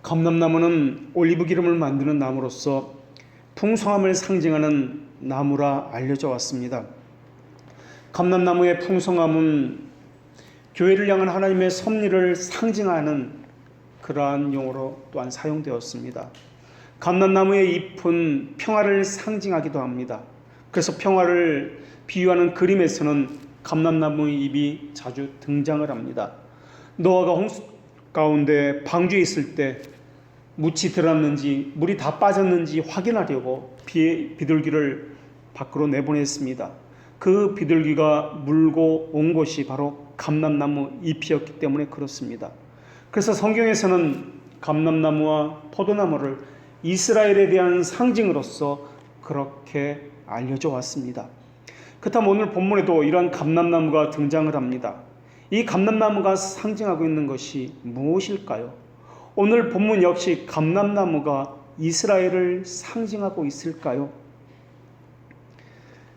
감람나무는 올리브 기름을 만드는 나무로서 풍성함을 상징하는 나무라 알려져 왔습니다. 감람나무의 풍성함은 교회를 향한 하나님의 섭리를 상징하는 그러한 용어로 또한 사용되었습니다. 감람나무의 잎은 평화를 상징하기도 합니다. 그래서 평화를 비유하는 그림에서는 감람나무의 잎이 자주 등장을 합니다. 노아가 홍수 가운데 방주에 있을 때 묻이 들었는지 물이 다 빠졌는지 확인하려고 비둘기를 밖으로 내보냈습니다. 그 비둘기가 물고 온 곳이 바로 감람나무 잎이었기 때문에 그렇습니다. 그래서 성경에서는 감람나무와 포도나무를 이스라엘에 대한 상징으로서 그렇게 알려져 왔습니다. 그렇다면 오늘 본문에도 이러한 감람나무가 등장을 합니다. 이 감람나무가 상징하고 있는 것이 무엇일까요? 오늘 본문 역시 감람나무가 이스라엘을 상징하고 있을까요?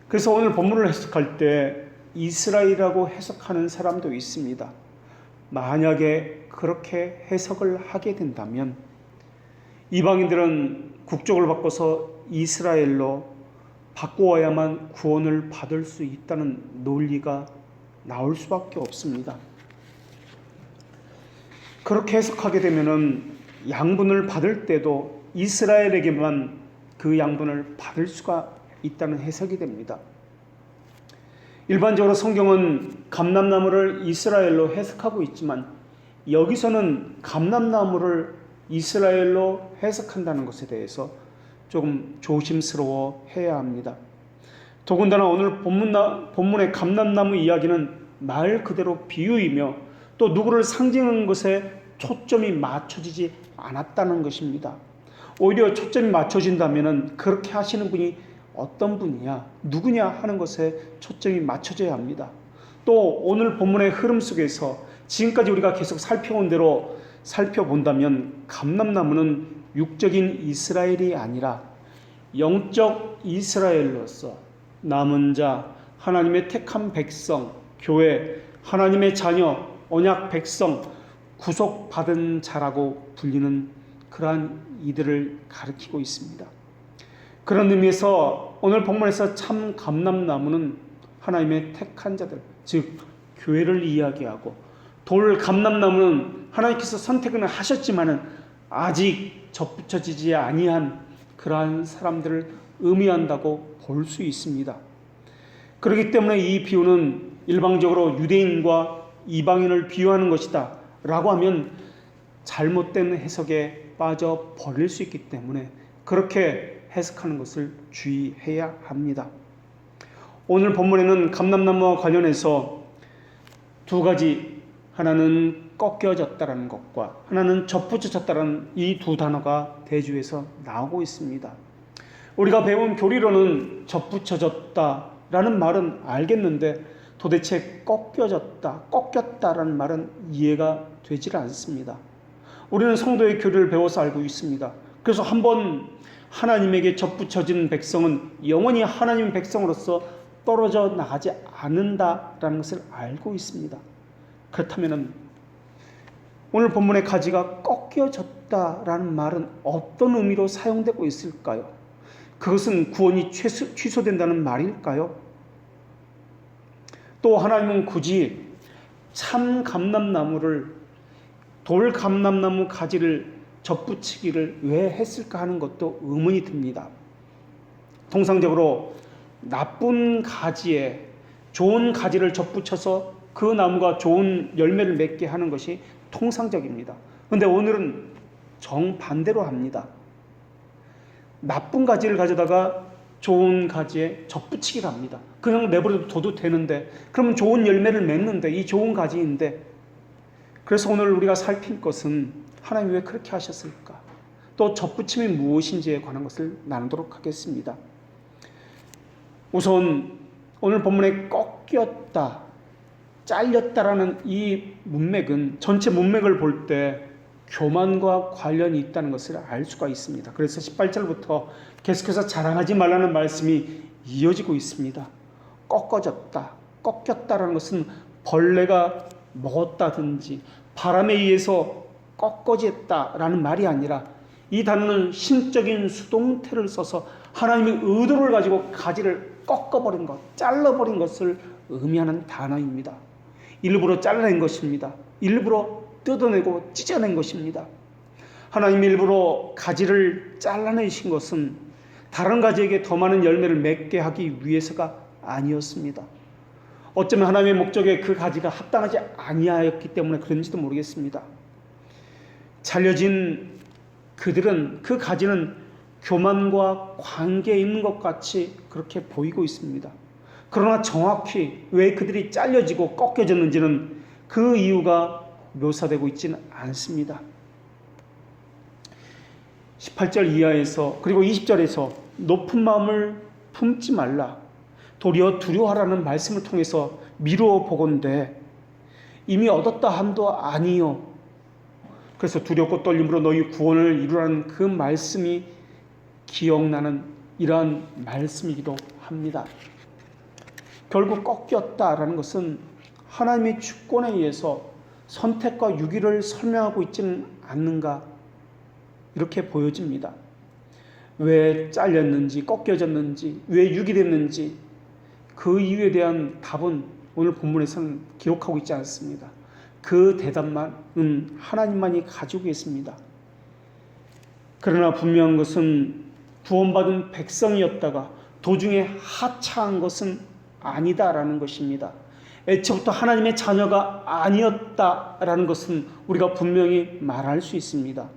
그래서 오늘 본문을 해석할 때 이스라엘이라고 해석하는 사람도 있습니다. 만약에 그렇게 해석을 하게 된다면 이방인들은 국적을 바꿔서 이스라엘로 바꾸어야만 구원을 받을 수 있다는 논리가 나올 수밖에 없습니다. 그렇게 해석하게 되면은 양분을 받을 때도 이스라엘에게만 그 양분을 받을 수가 있다는 해석이 됩니다. 일반적으로 성경은 감람나무를 이스라엘로 해석하고 있지만 여기서는 감람나무를 이스라엘로 해석한다는 것에 대해서 조금 조심스러워 해야 합니다. 더군다나 오늘 본문의 감람나무 이야기는 말 그대로 비유이며 또 누구를 상징하는 것에 초점이 맞춰지지 않았다는 것입니다. 오히려 초점이 맞춰진다면 그렇게 하시는 분이 어떤 분이냐, 누구냐 하는 것에 초점이 맞춰져야 합니다. 또 오늘 본문의 흐름 속에서 지금까지 우리가 계속 살펴온 대로 살펴본다면 감람나무는 육적인 이스라엘이 아니라 영적 이스라엘로서 남은 자, 하나님의 택한 백성, 교회, 하나님의 자녀, 언약 백성, 구속받은 자라고 불리는 그러한 이들을 가리키고 있습니다. 그런 의미에서 오늘 본문에서 참 감람나무는 하나님의 택한 자들, 즉 교회를 이야기하고, 돌 감람나무는 하나님께서 선택은 하셨지만은 아직 접붙여지지 아니한 그러한 사람들을 의미한다고 볼 수 있습니다. 그렇기 때문에 이 비유는 일방적으로 유대인과 이방인을 비유하는 것이다 라고 하면 잘못된 해석에 빠져버릴 수 있기 때문에 그렇게 해석하는 것을 주의해야 합니다. 오늘 본문에는 감람나무와 관련해서 두 가지, 하나는 꺾여졌다라는 것과 하나는 접붙여졌다라는 이 두 단어가 대주에서 나오고 있습니다. 우리가 배운 교리로는 접붙여졌다라는 말은 알겠는데 도대체 꺾여졌다, 꺾였다라는 말은 이해가 되질 않습니다. 우리는 성도의 교리를 배워서 알고 있습니다. 그래서 한번 하나님에게 접붙여진 백성은 영원히 하나님의 백성으로서 떨어져 나가지 않는다라는 것을 알고 있습니다. 그렇다면 오늘 본문의 가지가 꺾여졌다라는 말은 어떤 의미로 사용되고 있을까요? 그것은 구원이 취소된다는 말일까요? 또 하나님은 굳이 참 감람나무를, 돌 감람나무 가지를 접붙이기를 왜 했을까 하는 것도 의문이 듭니다. 통상적으로 나쁜 가지에 좋은 가지를 접붙여서 그 나무가 좋은 열매를 맺게 하는 것이 통상적입니다. 그런데 오늘은 정반대로 합니다. 나쁜 가지를 가져다가 좋은 가지에 접붙이기를 합니다. 그냥 내버려둬도 되는데, 그러면 좋은 열매를 맺는데, 이 좋은 가지인데, 그래서 오늘 우리가 살필 것은 하나님이 왜 그렇게 하셨을까? 또 접붙임이 무엇인지에 관한 것을 나누도록 하겠습니다. 우선 오늘 본문에 꺾였다, 잘렸다라는 이 문맥은 전체 문맥을 볼 때 교만과 관련이 있다는 것을 알 수가 있습니다. 그래서 18절부터 계속해서 자랑하지 말라는 말씀이 이어지고 있습니다. 꺾어졌다, 꺾였다라는 것은 벌레가 먹었다든지 바람에 의해서 꺾어졌다라는 말이 아니라 이 단어는 신적인 수동태를 써서 하나님의 의도를 가지고 가지를 꺾어버린 것, 잘라버린 것을 의미하는 단어입니다. 일부러 잘라낸 것입니다. 일부러 뜯어내고 찢어낸 것입니다. 하나님이 일부러 가지를 잘라내신 것은 다른 가지에게 더 많은 열매를 맺게 하기 위해서가 아니었습니다. 어쩌면 하나님의 목적에 그 가지가 합당하지 아니하였기 때문에 그런지도 모르겠습니다. 잘려진 그들은 그 가지는 교만과 관계에 있는 것 같이 그렇게 보이고 있습니다. 그러나 정확히 왜 그들이 잘려지고 꺾여졌는지는 그 이유가 묘사되고 있지는 않습니다. 18절 이하에서 그리고 20절에서 높은 마음을 품지 말라 도리어 두려워하라는 말씀을 통해서 미루어 보건대 이미 얻었다 함도 아니요. 그래서 두렵고 떨림으로 너희 구원을 이루라는 그 말씀이 기억나는 이러한 말씀이기도 합니다. 결국 꺾였다라는 것은 하나님의 주권에 의해서 선택과 유기를 설명하고 있지는 않는가 이렇게 보여집니다. 왜 잘렸는지 꺾여졌는지 왜 유기됐는지 그 이유에 대한 답은 오늘 본문에서는 기록하고 있지 않습니다. 그 대답만은 하나님만이 가지고 계십니다. 그러나 분명한 것은 구원받은 백성이었다가 도중에 하차한 것은 아니다라는 것입니다. 애초부터 하나님의 자녀가 아니었다라는 것은 우리가 분명히 말할 수 있습니다.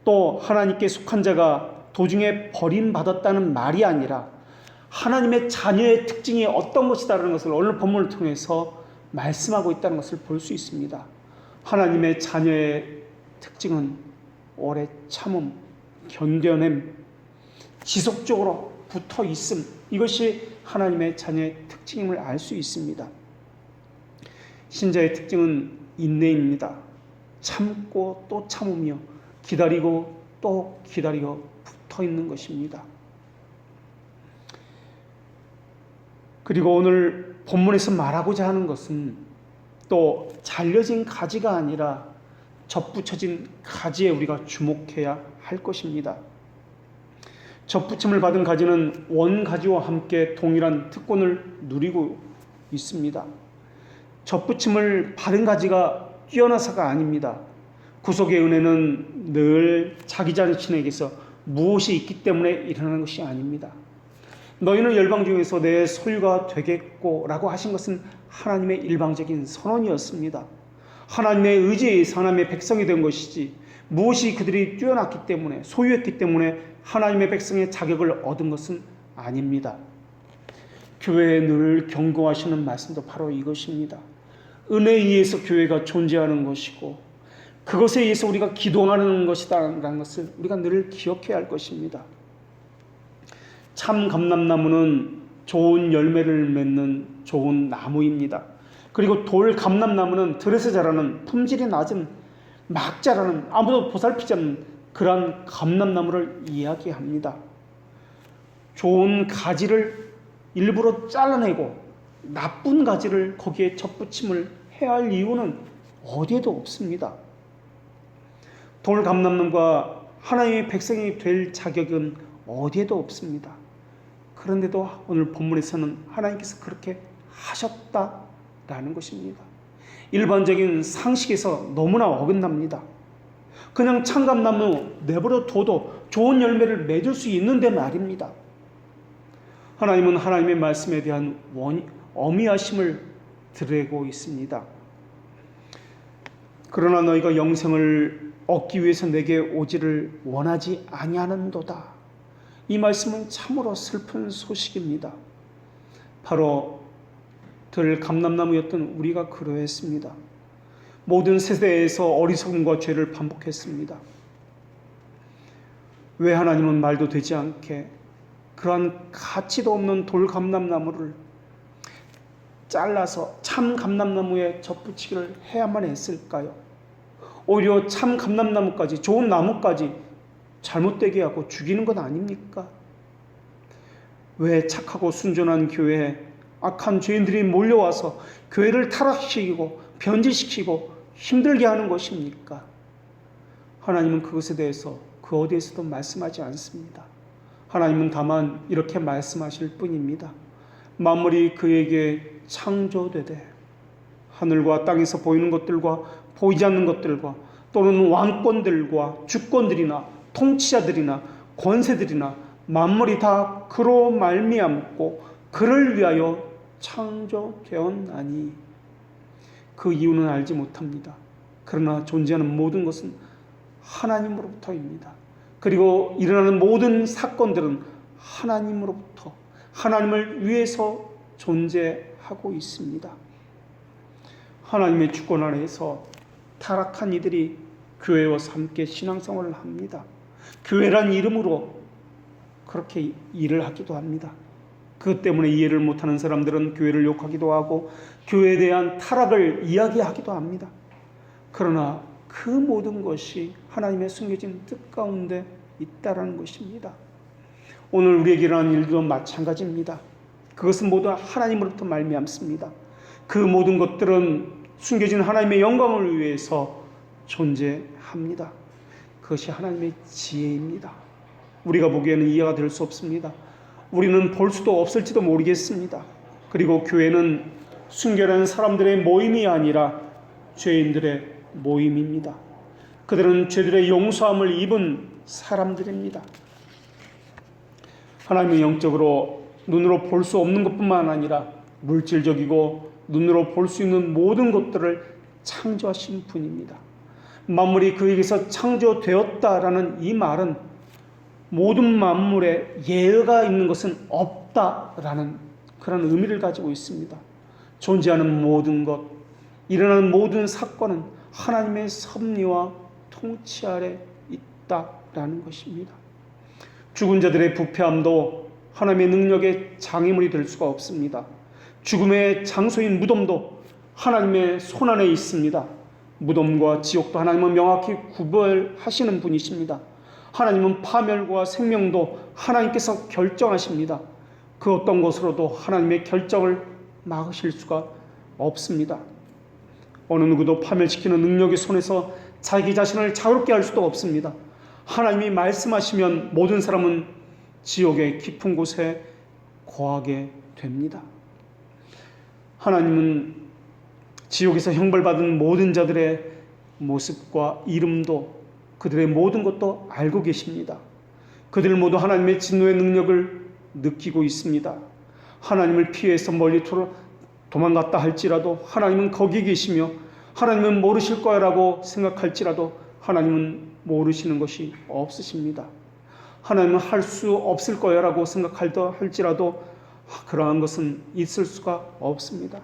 또 하나님께 속한 자가 도중에 버림받았다는 말이 아니라 하나님의 자녀의 특징이 어떤 것이다라는 것을 오늘 본문을 통해서 말씀하고 있다는 것을 볼 수 있습니다. 하나님의 자녀의 특징은 오래 참음, 견뎌냄, 지속적으로 붙어 있음, 이것이 하나님의 자녀의 특징임을 알 수 있습니다. 신자의 특징은 인내입니다. 참고 또 참으며 기다리고 또 기다리고 붙어 있는 것입니다. 그리고 오늘 본문에서 말하고자 하는 것은 또 잘려진 가지가 아니라 접붙여진 가지에 우리가 주목해야 할 것입니다. 접붙임을 받은 가지는 원가지와 함께 동일한 특권을 누리고 있습니다. 접붙임을 받은 가지가 뛰어나서가 아닙니다. 구속의 은혜는 늘 자기 자신에게서 무엇이 있기 때문에 일어나는 것이 아닙니다. 너희는 열방 중에서 내 소유가 되겠고 라고 하신 것은 하나님의 일방적인 선언이었습니다. 하나님의 의지에 의해서 하나님의 백성이 된 것이지 무엇이 그들이 뛰어났기 때문에 소유했기 때문에 하나님의 백성의 자격을 얻은 것은 아닙니다. 교회에 늘 경고하시는 말씀도 바로 이것입니다. 은혜에 의해서 교회가 존재하는 것이고 그것에 의해서 우리가 기도하는 것이다라는 것을 우리가 늘 기억해야 할 것입니다. 참 감람나무는 좋은 열매를 맺는 좋은 나무입니다. 그리고 돌 감람나무는 들에서 자라는 품질이 낮은 막 자라는 아무도 보살피지 않는 그러한 감람나무를 이야기합니다. 좋은 가지를 일부러 잘라내고 나쁜 가지를 거기에 접붙임을 해야 할 이유는 어디에도 없습니다. 돌 감람나무가 하나님의 백성이 될 자격은 어디에도 없습니다. 그런데도 오늘 본문에서는 하나님께서 그렇게 하셨다라는 것입니다. 일반적인 상식에서 너무나 어긋납니다. 그냥 참감나무 내버려 둬도 좋은 열매를 맺을 수 있는데 말입니다. 하나님은 하나님의 말씀에 대한 어미하심을 드리고 있습니다. 그러나 너희가 영생을 얻기 위해서 내게 오지를 원하지 아니하는도다. 이 말씀은 참으로 슬픈 소식입니다. 바로 들 감람나무였던 우리가 그러했습니다. 모든 세대에서 어리석음과 죄를 반복했습니다. 왜 하나님은 말도 되지 않게 그러한 가치도 없는 돌 감람나무를 잘라서 참 감람나무에 접붙이기를 해야만 했을까요? 오히려 참 감람나무까지 좋은 나무까지 잘못되게 하고 죽이는 것 아닙니까? 왜 착하고 순전한 교회에 악한 죄인들이 몰려와서 교회를 타락시키고 변질시키고 힘들게 하는 것입니까? 하나님은 그것에 대해서 그 어디에서도 말씀하지 않습니다. 하나님은 다만 이렇게 말씀하실 뿐입니다. 만물이 그에게 창조되되 하늘과 땅에서 보이는 것들과 보이지 않는 것들과 또는 왕권들과 주권들이나 통치자들이나 권세들이나 만물이 다 그로 말미암고 그를 위하여 창조되었나니 그 이유는 알지 못합니다. 그러나 존재하는 모든 것은 하나님으로부터입니다. 그리고 일어나는 모든 사건들은 하나님으로부터 하나님을 위해서 존재하고 있습니다. 하나님의 주권 아래에서 타락한 이들이 교회와 함께 신앙생활을 합니다. 교회란 이름으로 그렇게 일을 하기도 합니다. 그것 때문에 이해를 못하는 사람들은 교회를 욕하기도 하고 교회에 대한 타락을 이야기하기도 합니다. 그러나 그 모든 것이 하나님의 숨겨진 뜻 가운데 있다라는 것입니다. 오늘 우리에게 일어나는 일도 마찬가지입니다. 그것은 모두 하나님으로부터 말미암습니다. 그 모든 것들은 숨겨진 하나님의 영광을 위해서 존재합니다. 그것이 하나님의 지혜입니다. 우리가 보기에는 이해가 될 수 없습니다. 우리는 볼 수도 없을지도 모르겠습니다. 그리고 교회는 순결한 사람들의 모임이 아니라 죄인들의 모임입니다. 그들은 죄들의 용서함을 입은 사람들입니다. 하나님은 영적으로 눈으로 볼 수 없는 것뿐만 아니라 물질적이고 눈으로 볼 수 있는 모든 것들을 창조하신 분입니다. 만물이 그에게서 창조되었다라는 이 말은 모든 만물에 예외가 있는 것은 없다라는 그런 의미를 가지고 있습니다. 존재하는 모든 것, 일어나는 모든 사건은 하나님의 섭리와 통치 아래 있다라는 것입니다. 죽은 자들의 부패함도 하나님의 능력의 장애물이 될 수가 없습니다. 죽음의 장소인 무덤도 하나님의 손안에 있습니다. 무덤과 지옥도 하나님은 명확히 구별하시는 분이십니다. 하나님은 파멸과 생명도 하나님께서 결정하십니다. 그 어떤 것으로도 하나님의 결정을 막으실 수가 없습니다. 어느 누구도 파멸시키는 능력의 손에서 자기 자신을 자유롭게 할 수도 없습니다. 하나님이 말씀하시면 모든 사람은 지옥의 깊은 곳에 거하게 됩니다. 하나님은 지옥에서 형벌받은 모든 자들의 모습과 이름도 그들의 모든 것도 알고 계십니다. 그들 모두 하나님의 진노의 능력을 느끼고 있습니다. 하나님을 피해서 멀리 도망갔다 할지라도 하나님은 거기 계시며 하나님은 모르실 거라고 생각할지라도 하나님은 모르시는 것이 없으십니다. 하나님은 할 수 없을 거라고 생각할지라도 그러한 것은 있을 수가 없습니다.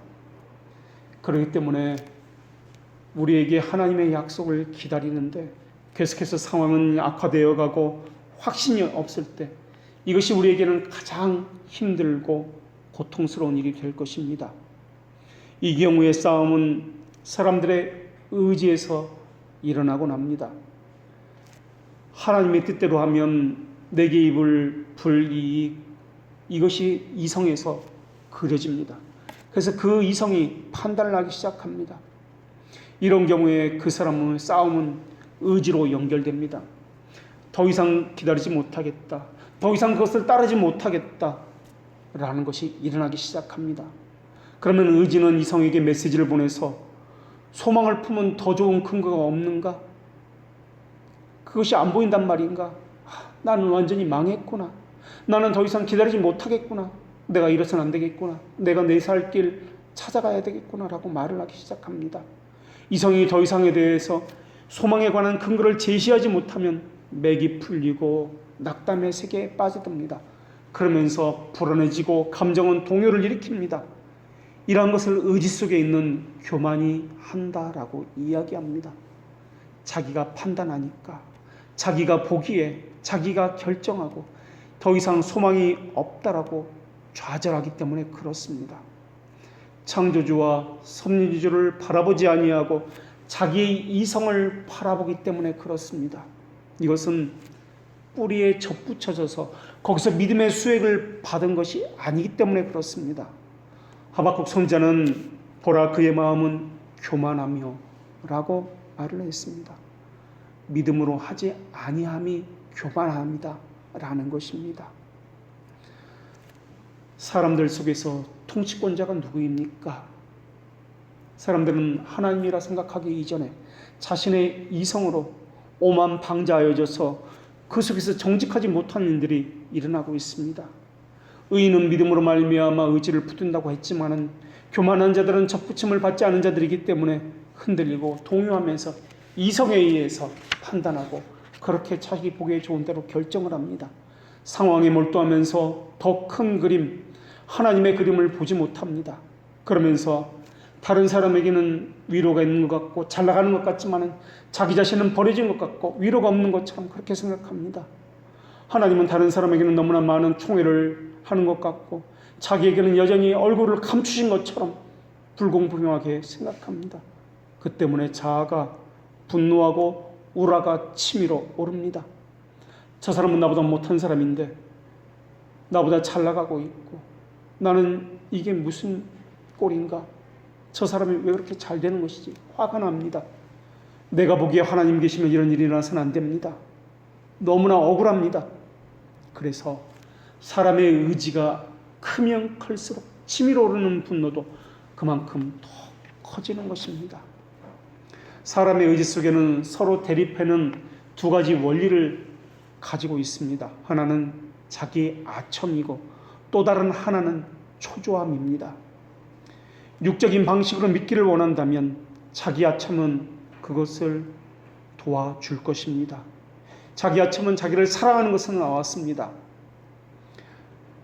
그렇기 때문에 우리에게 하나님의 약속을 기다리는데 계속해서 상황은 악화되어 가고 확신이 없을 때 이것이 우리에게는 가장 힘들고 고통스러운 일이 될 것입니다. 이 경우의 싸움은 사람들의 의지에서 일어나곤 합니다. 하나님의 뜻대로 하면 내게 입을 불이익, 이것이 이성에서 그려집니다. 그래서 그 이성이 판단을 하기 시작합니다. 이런 경우에 그 사람의 싸움은 의지로 연결됩니다. 더 이상 기다리지 못하겠다. 더 이상 그것을 따르지 못하겠다. 라는 것이 일어나기 시작합니다. 그러면 의지는 이성에게 메시지를 보내서 소망을 품은 더 좋은 근거가 없는가? 그것이 안 보인단 말인가? 나는 완전히 망했구나. 나는 더 이상 기다리지 못하겠구나. 내가 이래서는 안 되겠구나. 내가 내 살 길 찾아가야 되겠구나 라고 말을 하기 시작합니다. 이성이 더 이상에 대해서 소망에 관한 근거를 제시하지 못하면 맥이 풀리고 낙담의 세계에 빠져듭니다. 그러면서 불안해지고 감정은 동요를 일으킵니다. 이러한 것을 의지 속에 있는 교만이 한다라고 이야기합니다. 자기가 판단하니까, 자기가 보기에, 자기가 결정하고 더 이상 소망이 없다라고 좌절하기 때문에 그렇습니다. 창조주와 섭리주를 바라보지 아니하고 자기의 이성을 바라보기 때문에 그렇습니다. 이것은 뿌리에 접붙여져서 거기서 믿음의 수액을 받은 것이 아니기 때문에 그렇습니다. 하박국 선지자는 보라 그의 마음은 교만하며 라고 말을 했습니다. 믿음으로 하지 아니함이 교만함이다 라는 것입니다. 사람들 속에서 통치권자가 누구입니까? 사람들은 하나님이라 생각하기 이전에 자신의 이성으로 오만방자하여져서 그 속에서 정직하지 못한 일들이 일어나고 있습니다. 의인은 믿음으로 말미암아 의지를 붙든다고 했지만은 교만한 자들은 접붙임을 받지 않은 자들이기 때문에 흔들리고 동요하면서 이성에 의해서 판단하고 그렇게 자기 보기에 좋은 대로 결정을 합니다. 상황에 몰두하면서 더 큰 그림, 하나님의 그림을 보지 못합니다. 그러면서 다른 사람에게는 위로가 있는 것 같고 잘 나가는 것 같지만 자기 자신은 버려진 것 같고 위로가 없는 것처럼 그렇게 생각합니다. 하나님은 다른 사람에게는 너무나 많은 총애를 하는 것 같고 자기에게는 여전히 얼굴을 감추신 것처럼 불공평하게 생각합니다. 그 때문에 자아가 분노하고 우라가 치밀어 오릅니다. 저 사람은 나보다 못한 사람인데 나보다 잘 나가고 있고 나는 이게 무슨 꼴인가? 저 사람이 왜 그렇게 잘 되는 것이지? 화가 납니다. 내가 보기에 하나님 계시면 이런 일이 일어나서는 안 됩니다. 너무나 억울합니다. 그래서 사람의 의지가 크면 클수록 치밀어 오르는 분노도 그만큼 더 커지는 것입니다. 사람의 의지 속에는 서로 대립하는 두 가지 원리를 가지고 있습니다. 하나는 자기 아첨이고 또 다른 하나는 초조함입니다. 육적인 방식으로 믿기를 원한다면 자기 아첨은 그것을 도와줄 것입니다. 자기 아첨은 자기를 사랑하는 것으로 나왔습니다.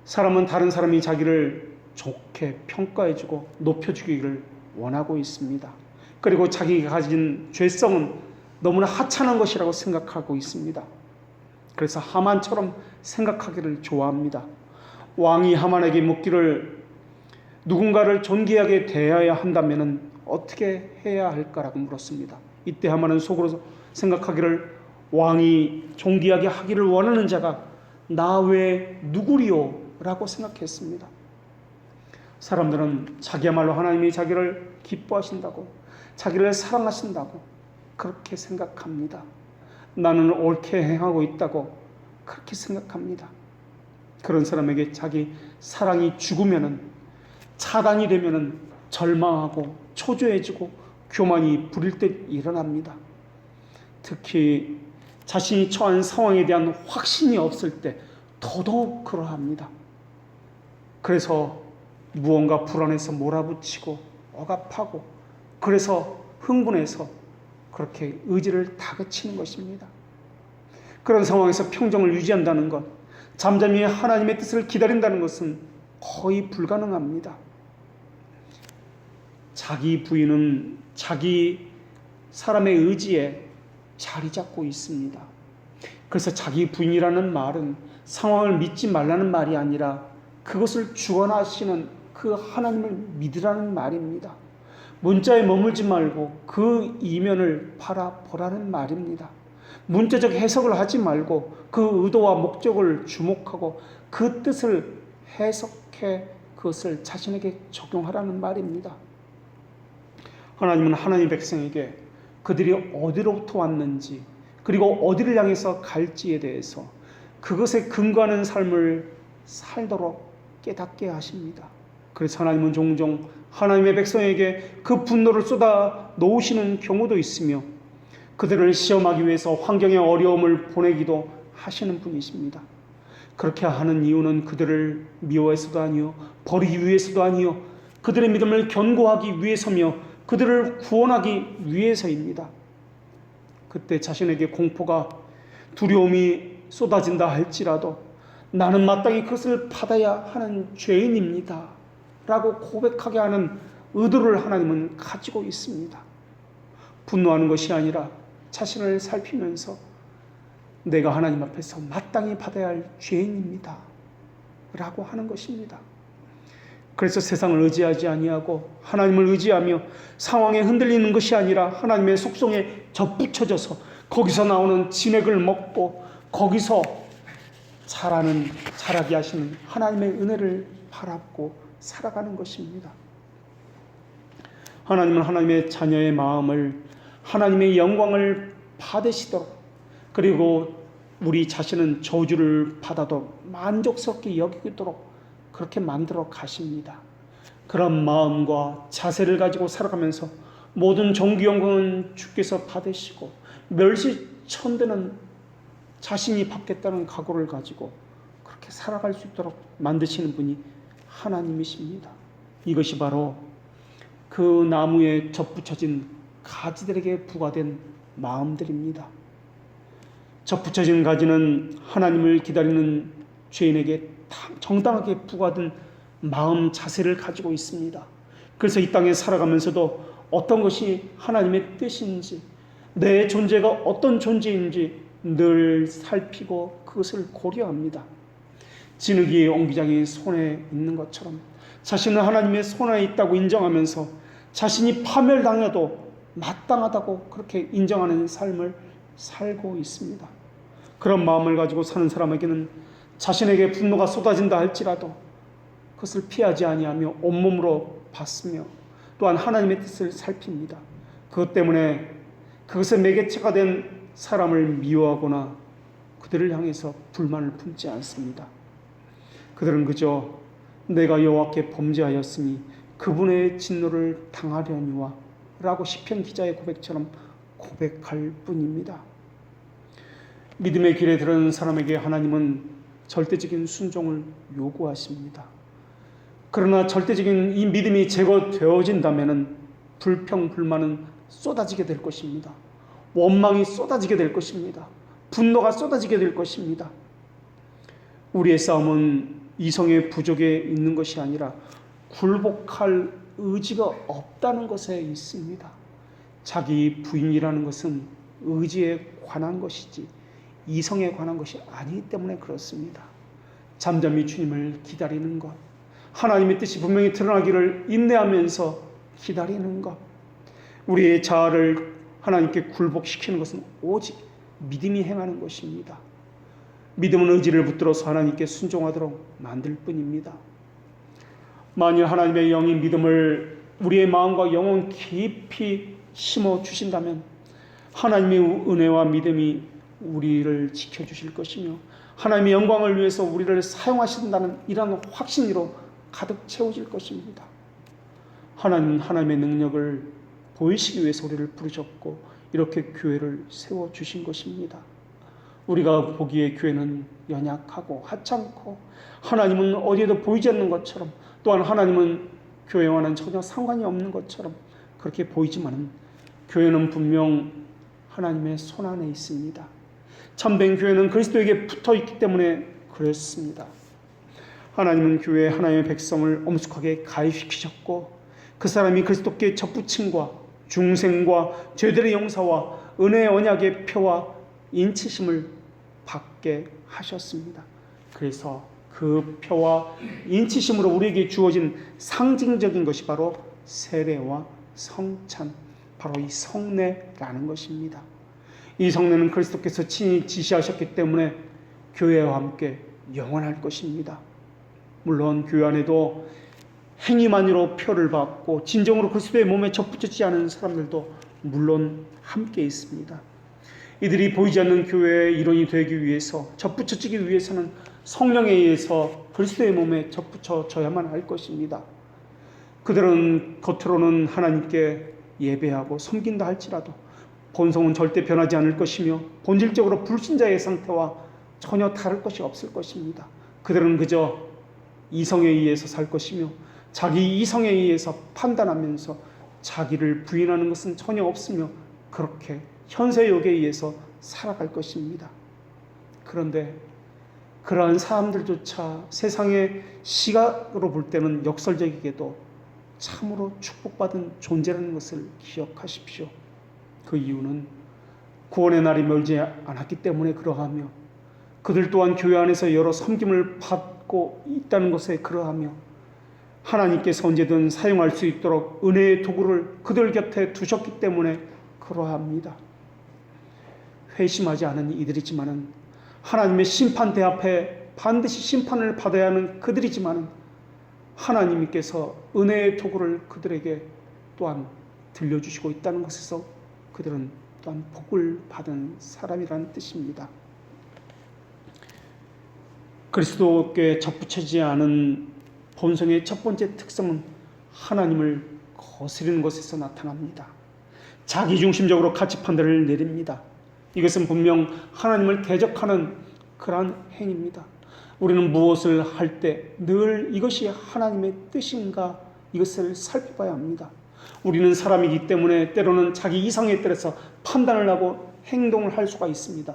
사람은 다른 사람이 자기를 좋게 평가해주고 높여주기를 원하고 있습니다. 그리고 자기가 가진 죄성은 너무나 하찮은 것이라고 생각하고 있습니다. 그래서 하만처럼 생각하기를 좋아합니다. 왕이 하만에게 묻기를 누군가를 존귀하게 대해야 한다면 어떻게 해야 할까라고 물었습니다. 이때 하만은 속으로 생각하기를 왕이 존귀하게 하기를 원하는 자가 나 외에 누구리요? 라고 생각했습니다. 사람들은 자기야말로 하나님이 자기를 기뻐하신다고 자기를 사랑하신다고 그렇게 생각합니다. 나는 옳게 행하고 있다고 그렇게 생각합니다. 그런 사람에게 자기 사랑이 죽으면은 차단이 되면은 절망하고 초조해지고 교만이 부릴 때 일어납니다. 특히 자신이 처한 상황에 대한 확신이 없을 때 더더욱 그러합니다. 그래서 무언가 불안해서 몰아붙이고 억압하고 그래서 흥분해서 그렇게 의지를 다그치는 것입니다. 그런 상황에서 평정을 유지한다는 것, 잠잠히 하나님의 뜻을 기다린다는 것은 거의 불가능합니다. 자기 부인은 자기 사람의 의지에 자리 잡고 있습니다. 그래서 자기 부인이라는 말은 상황을 믿지 말라는 말이 아니라 그것을 주관하시는 그 하나님을 믿으라는 말입니다. 문자에 머물지 말고 그 이면을 바라보라는 말입니다. 문자적 해석을 하지 말고 그 의도와 목적을 주목하고 그 뜻을 해석해 그것을 자신에게 적용하라는 말입니다. 하나님은 하나님의 백성에게 그들이 어디로부터 왔는지 그리고 어디를 향해서 갈지에 대해서 그것에 근거하는 삶을 살도록 깨닫게 하십니다. 그래서 하나님은 종종 하나님의 백성에게 그 분노를 쏟아 놓으시는 경우도 있으며 그들을 시험하기 위해서 환경의 어려움을 보내기도 하시는 분이십니다. 그렇게 하는 이유는 그들을 미워해서도 아니요 버리기 위해서도 아니요 그들의 믿음을 견고하기 위해서며 그들을 구원하기 위해서입니다. 그때 자신에게 공포가 두려움이 쏟아진다 할지라도 나는 마땅히 그것을 받아야 하는 죄인입니다 라고 고백하게 하는 의도를 하나님은 가지고 있습니다. 분노하는 것이 아니라 자신을 살피면서 내가 하나님 앞에서 마땅히 받아야 할 죄인입니다 라고 하는 것입니다. 그래서 세상을 의지하지 아니하고 하나님을 의지하며 상황에 흔들리는 것이 아니라 하나님의 속성에 접붙여져서 거기서 나오는 진액을 먹고 거기서 자라게 하시는 하나님의 은혜를 바라보고 살아가는 것입니다. 하나님은 하나님의 자녀의 마음을 하나님의 영광을 받으시도록, 그리고 우리 자신은 저주를 받아도 만족스럽게 여기도록 그렇게 만들어 가십니다. 그런 마음과 자세를 가지고 살아가면서 모든 존귀 영광은 주께서 받으시고 멸시천대는 자신이 받겠다는 각오를 가지고 그렇게 살아갈 수 있도록 만드시는 분이 하나님이십니다. 이것이 바로 그 나무에 접붙여진 가지들에게 부과된 마음들입니다. 접붙여진 가지는 하나님을 기다리는 죄인에게 정당하게 부과된 마음 자세를 가지고 있습니다. 그래서 이 땅에 살아가면서도 어떤 것이 하나님의 뜻인지, 내 존재가 어떤 존재인지 늘 살피고 그것을 고려합니다. 진흙이 옹기장이 손에 있는 것처럼 자신은 하나님의 손에 있다고 인정하면서 자신이 파멸당해도 마땅하다고 그렇게 인정하는 삶을 살고 있습니다. 그런 마음을 가지고 사는 사람에게는 자신에게 분노가 쏟아진다 할지라도 그것을 피하지 아니하며 온몸으로 받으며 또한 하나님의 뜻을 살핍니다. 그것 때문에 그것의 매개체가 된 사람을 미워하거나 그들을 향해서 불만을 품지 않습니다. 그들은 그저 내가 여호와께 범죄하였으니 그분의 진노를 당하려니와 라고 시편 기자의 고백처럼 고백할 뿐입니다. 믿음의 길에 들은 사람에게 하나님은 절대적인 순종을 요구하십니다. 그러나 절대적인 이 믿음이 제거되어진다면 불평, 불만은 쏟아지게 될 것입니다. 원망이 쏟아지게 될 것입니다. 분노가 쏟아지게 될 것입니다. 우리의 싸움은 이성의 부족에 있는 것이 아니라 굴복할 의지가 없다는 것에 있습니다. 자기 부인이라는 것은 의지에 관한 것이지 이성에 관한 것이 아니기 때문에 그렇습니다. 잠잠히 주님을 기다리는 것, 하나님의 뜻이 분명히 드러나기를 인내하면서 기다리는 것, 우리의 자아를 하나님께 굴복시키는 것은 오직 믿음이 행하는 것입니다. 믿음은 의지를 붙들어서 하나님께 순종하도록 만들 뿐입니다. 만일 하나님의 영이 믿음을 우리의 마음과 영혼 깊이 심어 주신다면 하나님의 은혜와 믿음이 우리를 지켜주실 것이며 하나님의 영광을 위해서 우리를 사용하신다는 이런 확신으로 가득 채워질 것입니다. 하나님은 하나님의 능력을 보이시기 위해서 우리를 부르셨고 이렇게 교회를 세워주신 것입니다. 우리가 보기에 교회는 연약하고 하찮고 하나님은 어디에도 보이지 않는 것처럼 또한 하나님은 교회와는 전혀 상관이 없는 것처럼 그렇게 보이지만 교회는 분명 하나님의 손 안에 있습니다. 참된 교회는 그리스도에게 붙어 있기 때문에 그렇습니다. 하나님은 교회에 하나님의 백성을 엄숙하게 가입시키셨고 그 사람이 그리스도께 접붙임과 중생과 죄들의 용서와 은혜의 언약의 표와 인치심을 받게 하셨습니다. 그래서 그 표와 인치심으로 우리에게 주어진 상징적인 것이 바로 세례와 성찬, 바로 이 성례라는 것입니다. 이 성례는 그리스도께서 친히 지시하셨기 때문에 교회와 함께 영원할 것입니다. 물론 교회 안에도 행위만으로 표를 받고 진정으로 그리스도의 몸에 접붙이지 않은 사람들도 물론 함께 있습니다. 이들이 보이지 않는 교회의 일원이 되기 위해서 접붙여지기 위해서는 성령에 의해서 그리스도의 몸에 접붙여져야만 할 것입니다. 그들은 겉으로는 하나님께 예배하고 섬긴다 할지라도 본성은 절대 변하지 않을 것이며 본질적으로 불신자의 상태와 전혀 다를 것이 없을 것입니다. 그들은 그저 이성에 의해서 살 것이며 자기 이성에 의해서 판단하면서 자기를 부인하는 것은 전혀 없으며 그렇게 현세욕에 의해서 살아갈 것입니다. 그런데 그러한 사람들조차 세상의 시각으로 볼 때는 역설적이게도 참으로 축복받은 존재라는 것을 기억하십시오. 그 이유는 구원의 날이 멀지 않았기 때문에 그러하며 그들 또한 교회 안에서 여러 섬김을 받고 있다는 것에 그러하며 하나님께서 언제든 사용할 수 있도록 은혜의 도구를 그들 곁에 두셨기 때문에 그러합니다. 회심하지 않은 이들이지만은 하나님의 심판대 앞에 반드시 심판을 받아야 하는 그들이지만은 하나님께서 은혜의 도구를 그들에게 또한 들려주시고 있다는 것에서 그들은 또한 복을 받은 사람이라는 뜻입니다. 그리스도께 접붙이지 않은 본성의 첫 번째 특성은 하나님을 거스르는 것에서 나타납니다. 자기중심적으로 가치 판단을 내립니다. 이것은 분명 하나님을 대적하는 그러한 행위입니다. 우리는 무엇을 할 때 늘 이것이 하나님의 뜻인가 이것을 살펴봐야 합니다. 우리는 사람이기 때문에 때로는 자기 이상에 따라서 판단을 하고 행동을 할 수가 있습니다.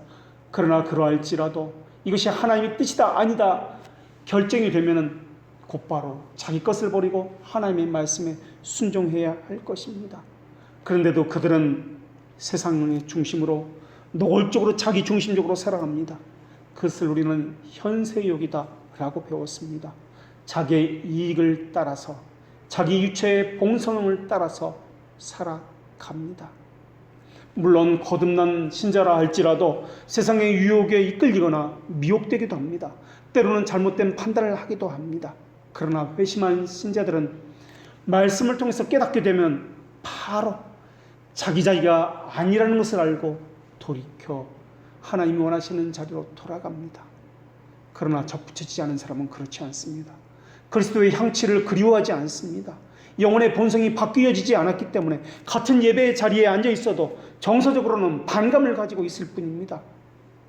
그러나 그러할지라도 이것이 하나님의 뜻이다 아니다 결정이 되면은 곧바로 자기 것을 버리고 하나님의 말씀에 순종해야 할 것입니다. 그런데도 그들은 세상의 중심으로 노골적으로 자기 중심적으로 살아갑니다. 그것을 우리는 현세욕이다 라고 배웠습니다. 자기의 이익을 따라서 자기 유체의 본성을 따라서 살아갑니다. 물론 거듭난 신자라 할지라도 세상의 유혹에 이끌리거나 미혹되기도 합니다. 때로는 잘못된 판단을 하기도 합니다. 그러나 회심한 신자들은 말씀을 통해서 깨닫게 되면 바로 자기가 아니라는 것을 알고 돌이켜 하나님이 원하시는 자리로 돌아갑니다. 그러나 접붙이지 않은 사람은 그렇지 않습니다. 그리스도의 향취를 그리워하지 않습니다. 영혼의 본성이 바뀌어지지 않았기 때문에 같은 예배의 자리에 앉아 있어도 정서적으로는 반감을 가지고 있을 뿐입니다.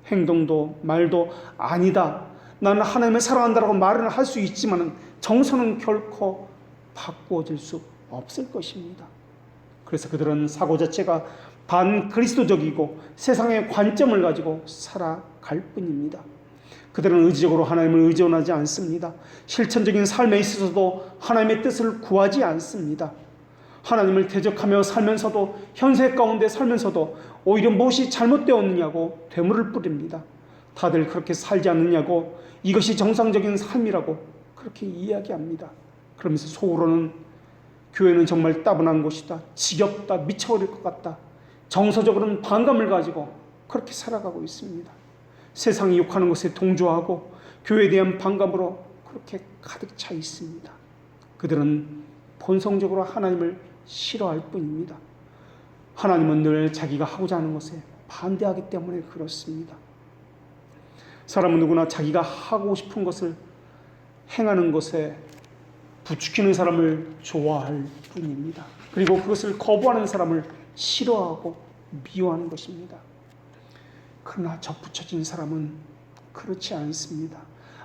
행동도 말도 아니다, 나는 하나님을 사랑한다라고 말은 할 수 있지만 정서는 결코 바꾸어질 수 없을 것입니다. 그래서 그들은 사고 자체가 반그리스도적이고 세상의 관점을 가지고 살아갈 뿐입니다. 그들은 의지적으로 하나님을 의존하지 않습니다. 실천적인 삶에 있어서도 하나님의 뜻을 구하지 않습니다. 하나님을 대적하며 살면서도 현세 가운데 살면서도 오히려 무엇이 잘못되었느냐고 되물을 뿌립니다. 다들 그렇게 살지 않느냐고 이것이 정상적인 삶이라고 그렇게 이야기합니다. 그러면서 속으로는 교회는 정말 따분한 곳이다, 지겹다, 미쳐버릴 것 같다, 정서적으로는 반감을 가지고 그렇게 살아가고 있습니다. 세상이 욕하는 것에 동조하고 교회에 대한 반감으로 그렇게 가득 차 있습니다. 그들은 본성적으로 하나님을 싫어할 뿐입니다. 하나님은 늘 자기가 하고자 하는 것에 반대하기 때문에 그렇습니다. 사람은 누구나 자기가 하고 싶은 것을 행하는 것에 부추기는 사람을 좋아할 뿐입니다. 그리고 그것을 거부하는 사람을 싫어하고 미워하는 것입니다. 그러나 접붙여진 사람은 그렇지 않습니다.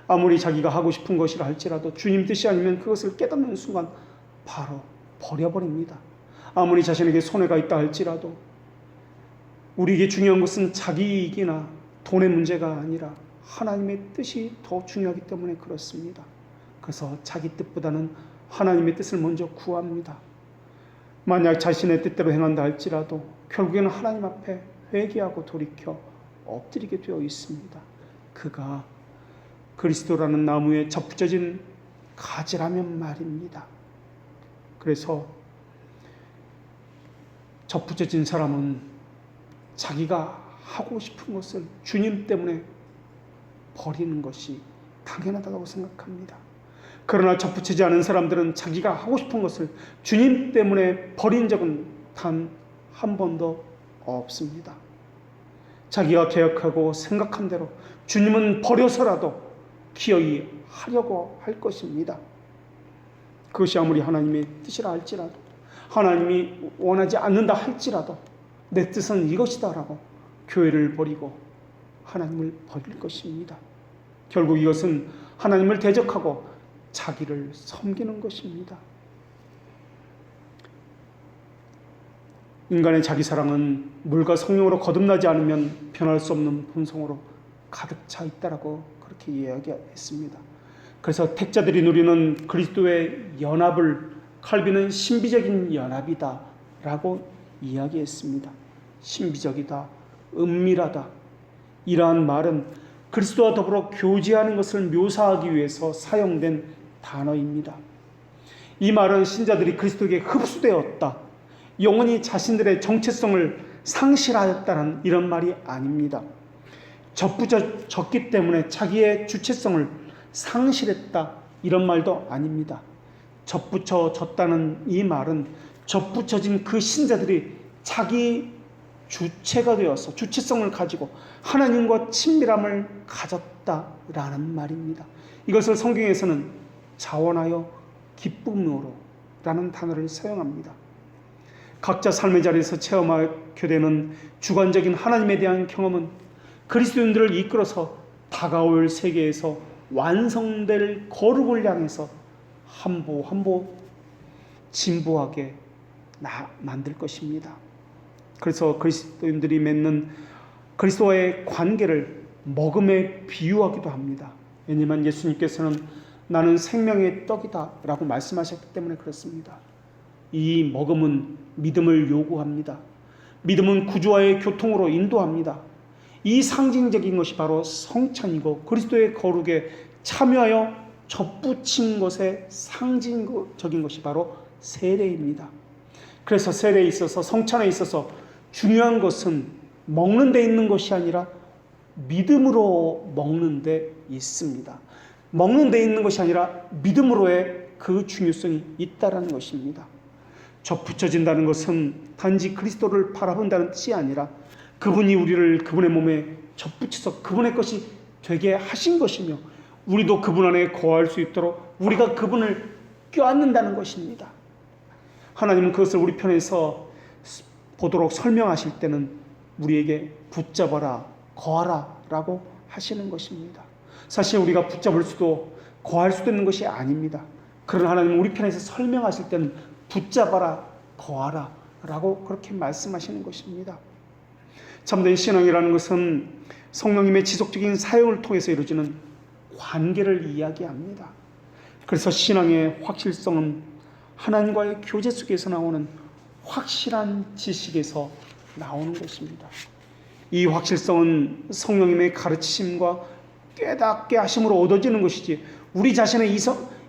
아무리 자기가 하고 싶은 것이라 할지라도 주님 뜻이 아니면 그것을 깨닫는 순간 바로 버려버립니다. 아무리 자신에게 손해가 있다 할지라도 우리에게 중요한 것은 자기 이익이나 돈의 문제가 아니라 하나님의 뜻이 더 중요하기 때문에 그렇습니다. 그래서 자기 뜻보다는 하나님의 뜻을 먼저 구합니다. 만약 자신의 뜻대로 행한다 할지라도 결국에는 하나님 앞에 회개하고 돌이켜 엎드리게 되어 있습니다. 그가 그리스도라는 나무에 접붙여진 가지라면 말입니다. 그래서 접붙여진 사람은 자기가 하고 싶은 것을 주님 때문에 버리는 것이 당연하다고 생각합니다. 그러나 접붙이지 않은 사람들은 자기가 하고 싶은 것을 주님 때문에 버린 적은 단 한 번도 없습니다. 자기가 계획하고 생각한 대로 주님은 버려서라도 기어이 하려고 할 것입니다. 그것이 아무리 하나님의 뜻이라 할지라도, 하나님이 원하지 않는다 할지라도 내 뜻은 이것이다라고 교회를 버리고 하나님을 버릴 것입니다. 결국 이것은 하나님을 대적하고 자기를 섬기는 것입니다. 인간의 자기 사랑은 물과 성령으로 거듭나지 않으면 변할 수 없는 본성으로 가득 차 있다라고 그렇게 이야기했습니다. 그래서 택자들이 누리는 그리스도의 연합을 칼빈은 신비적인 연합이다 라고 이야기했습니다. 신비적이다, 은밀하다, 이러한 말은 그리스도와 더불어 교제하는 것을 묘사하기 위해서 사용된 단어입니다. 이 말은 신자들이 그리스도에게 흡수되었다, 영원히 자신들의 정체성을 상실하였다는 이런 말이 아닙니다. 접붙여졌기 때문에 자기의 주체성을 상실했다 이런 말도 아닙니다. 접붙여졌다는 이 말은 접붙여진 그 신자들이 자기 주체가 되어서 주체성을 가지고 하나님과 친밀함을 가졌다라는 말입니다. 이것을 성경에서는 자원하여 기쁨으로 라는 단어를 사용합니다. 각자 삶의 자리에서 체험하게 되는 주관적인 하나님에 대한 경험은 그리스도인들을 이끌어서 다가올 세계에서 완성될 거룩을 향해서 한 보 한 보 진보하게 만들 것입니다. 그래서 그리스도인들이 맺는 그리스도와의 관계를 먹음에 비유하기도 합니다. 왜냐하면 예수님께서는 나는 생명의 떡이다 라고 말씀하셨기 때문에 그렇습니다. 이 먹음은 믿음을 요구합니다. 믿음은 구주와의 교통으로 인도합니다. 이 상징적인 것이 바로 성찬이고 그리스도의 거룩에 참여하여 접붙인 것의 상징적인 것이 바로 세례입니다. 그래서 세례에 있어서 성찬에 있어서 중요한 것은 먹는 데 있는 것이 아니라 믿음으로 먹는 데 있습니다. 먹는 데 있는 것이 아니라 믿음으로의 그 중요성이 있다라는 것입니다. 접붙여진다는 것은 단지 그리스도를 바라본다는 뜻이 아니라 그분이 우리를 그분의 몸에 접붙여서 그분의 것이 되게 하신 것이며 우리도 그분 안에 거할 수 있도록 우리가 그분을 껴안는다는 것입니다. 하나님은 그것을 우리 편에서 보도록 설명하실 때는 우리에게 붙잡아라, 거하라 라고 하시는 것입니다. 사실 우리가 붙잡을 수도 거할 수도 있는 것이 아닙니다. 그러나 하나님은 우리 편에서 설명하실 때는 붙잡아라, 거하라 라고 그렇게 말씀하시는 것입니다. 참된 신앙이라는 것은 성령님의 지속적인 사역을 통해서 이루어지는 관계를 이야기합니다. 그래서 신앙의 확실성은 하나님과의 교제 속에서 나오는 확실한 지식에서 나오는 것입니다. 이 확실성은 성령님의 가르치심과 깨닫게 하심으로 얻어지는 것이지 우리 자신의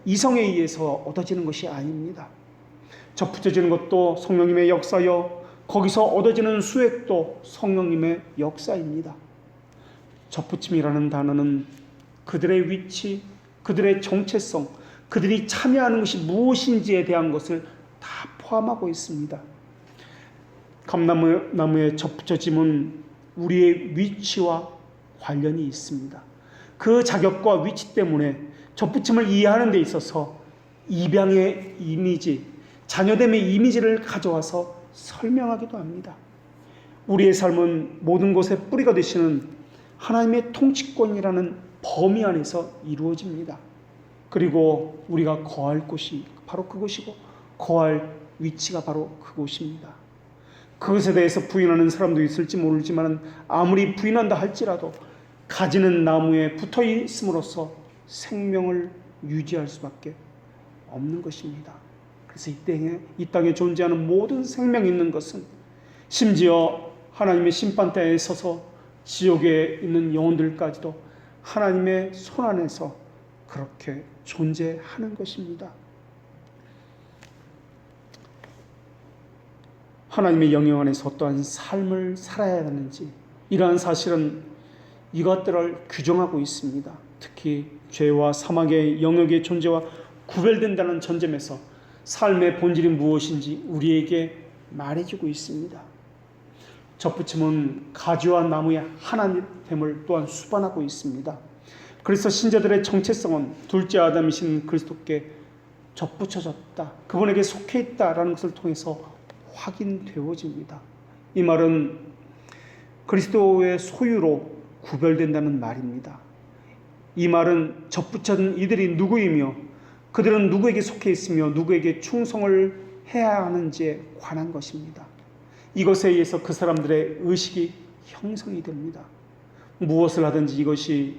이성에 의해서 얻어지는 것이 아닙니다. 접붙여지는 것도 성령님의 역사여 거기서 얻어지는 수액도 성령님의 역사입니다. 접붙임이라는 단어는 그들의 위치, 그들의 정체성, 그들이 참여하는 것이 무엇인지에 대한 것을 다 포함하고 있습니다. 감나무에 접붙여짐은 우리의 위치와 관련이 있습니다. 그 자격과 위치 때문에 접붙임을 이해하는 데 있어서 입양의 이미지, 자녀됨의 이미지를 가져와서 설명하기도 합니다. 우리의 삶은 모든 것의 뿌리가 되시는 하나님의 통치권이라는 범위 안에서 이루어집니다. 그리고 우리가 거할 곳이 바로 그곳이고 거할 위치가 바로 그곳입니다. 그것에 대해서 부인하는 사람도 있을지 모르지만 아무리 부인한다 할지라도 가지는 나무에 붙어 있음으로써 생명을 유지할 수밖에 없는 것입니다. 그래서 이 땅에 존재하는 모든 생명 있는 것은 심지어 하나님의 심판대에 서서 지옥에 있는 영혼들까지도 하나님의 손 안에서 그렇게 존재하는 것입니다. 하나님의 영역 안에서 어떠한 삶을 살아야 하는지 이러한 사실은 이것들을 규정하고 있습니다. 특히 죄와 사망의 영역의 존재와 구별된다는 전점에서 삶의 본질이 무엇인지 우리에게 말해주고 있습니다. 접붙임은 가지와 나무의 하나됨을 또한 수반하고 있습니다. 그래서 신자들의 정체성은 둘째 아담이신 그리스도께 접붙여졌다, 그분에게 속해 있다라는 것을 통해서 확인되어집니다. 이 말은 그리스도의 소유로 구별된다는 말입니다. 이 말은 접붙여진 이들이 누구이며 그들은 누구에게 속해 있으며 누구에게 충성을 해야 하는지에 관한 것입니다. 이것에 의해서 그 사람들의 의식이 형성이 됩니다. 무엇을 하든지 이것이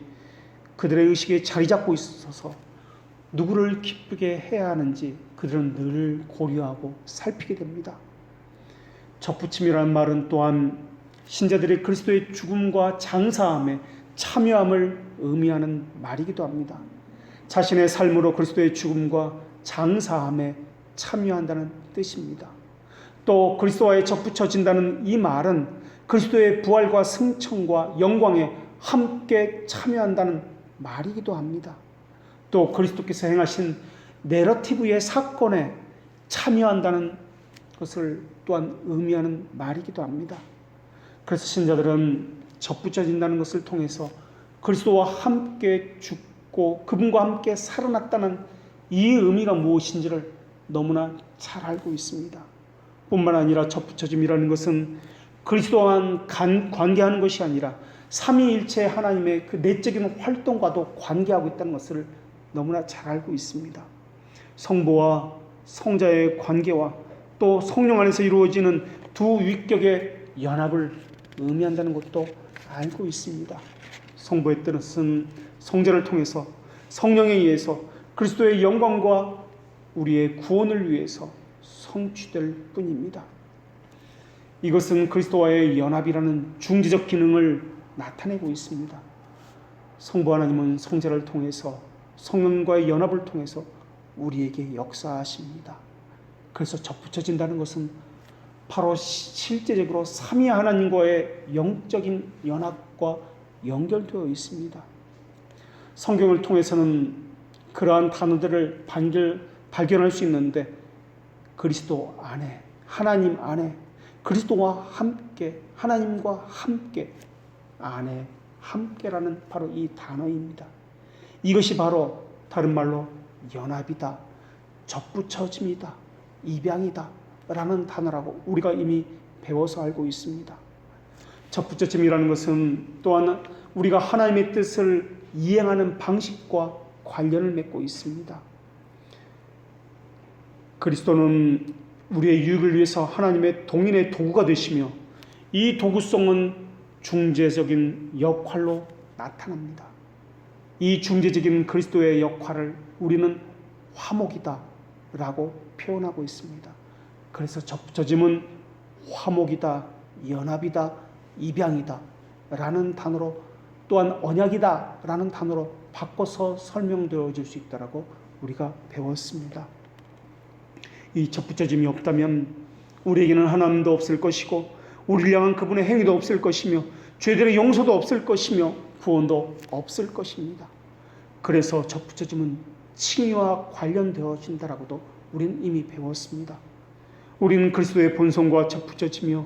그들의 의식에 자리 잡고 있어서 누구를 기쁘게 해야 하는지 그들은 늘 고려하고 살피게 됩니다. 접붙임이라는 말은 또한 신자들의 그리스도의 죽음과 장사함에 참여함을 의미하는 말이기도 합니다. 자신의 삶으로 그리스도의 죽음과 장사함에 참여한다는 뜻입니다. 또 그리스도와의 접붙여진다는 이 말은 그리스도의 부활과 승천과 영광에 함께 참여한다는 말이기도 합니다. 또 그리스도께서 행하신 내러티브의 사건에 참여한다는 것을 또한 의미하는 말이기도 합니다. 그래서 신자들은 접붙여진다는 것을 통해서 그리스도와 함께 죽고 그분과 함께 살아났다는 이 의미가 무엇인지를 너무나 잘 알고 있습니다. 뿐만 아니라 접붙여짐이라는 것은 그리스도와만 관계하는 것이 아니라 삼위일체 하나님의 그 내적인 활동과도 관계하고 있다는 것을 너무나 잘 알고 있습니다. 성부와 성자의 관계와 또 성령 안에서 이루어지는 두 위격의 연합을 의미한다는 것도 알고 있습니다. 성부의 뜻은 성자를 통해서 성령에 의해서 그리스도의 영광과 우리의 구원을 위해서 성취될 뿐입니다. 이것은 그리스도와의 연합이라는 중지적 기능을 나타내고 있습니다. 성부 하나님은 성자를 통해서 성령과의 연합을 통해서 우리에게 역사하십니다. 그래서 접붙여진다는 것은 바로 실제적으로 삼위 하나님과의 영적인 연합과 연결되어 있습니다. 성경을 통해서는 그러한 단어들을 발견할 수 있는데 그리스도 안에, 하나님 안에, 그리스도와 함께, 하나님과 함께, 안에, 함께라는 바로 이 단어입니다. 이것이 바로 다른 말로 연합이다, 접붙여짐이다, 입양이다 라는 단어라고 우리가 이미 배워서 알고 있습니다. 접붙여짐이라는 것은 또한 우리가 하나님의 뜻을 이행하는 방식과 관련을 맺고 있습니다. 그리스도는 우리의 유익을 위해서 하나님의 동인의 도구가 되시며 이 도구성은 중재적인 역할로 나타납니다. 이 중재적인 그리스도의 역할을 우리는 화목이다 라고 표현하고 있습니다. 그래서 접붙여짐은 화목이다, 연합이다, 입양이다 라는 단어로 또한 언약이다 라는 단어로 바꿔서 설명되어질 수 있다고 우리가 배웠습니다. 이 접붙여짐이 없다면 우리에게는 하나님도 없을 것이고 우리를 향한 그분의 행위도 없을 것이며 죄들의 용서도 없을 것이며 구원도 없을 것입니다. 그래서 접붙여짐은 칭의와 관련되어진다라고도 우리는 이미 배웠습니다. 우리는 그리스도의 본성과 접붙여지며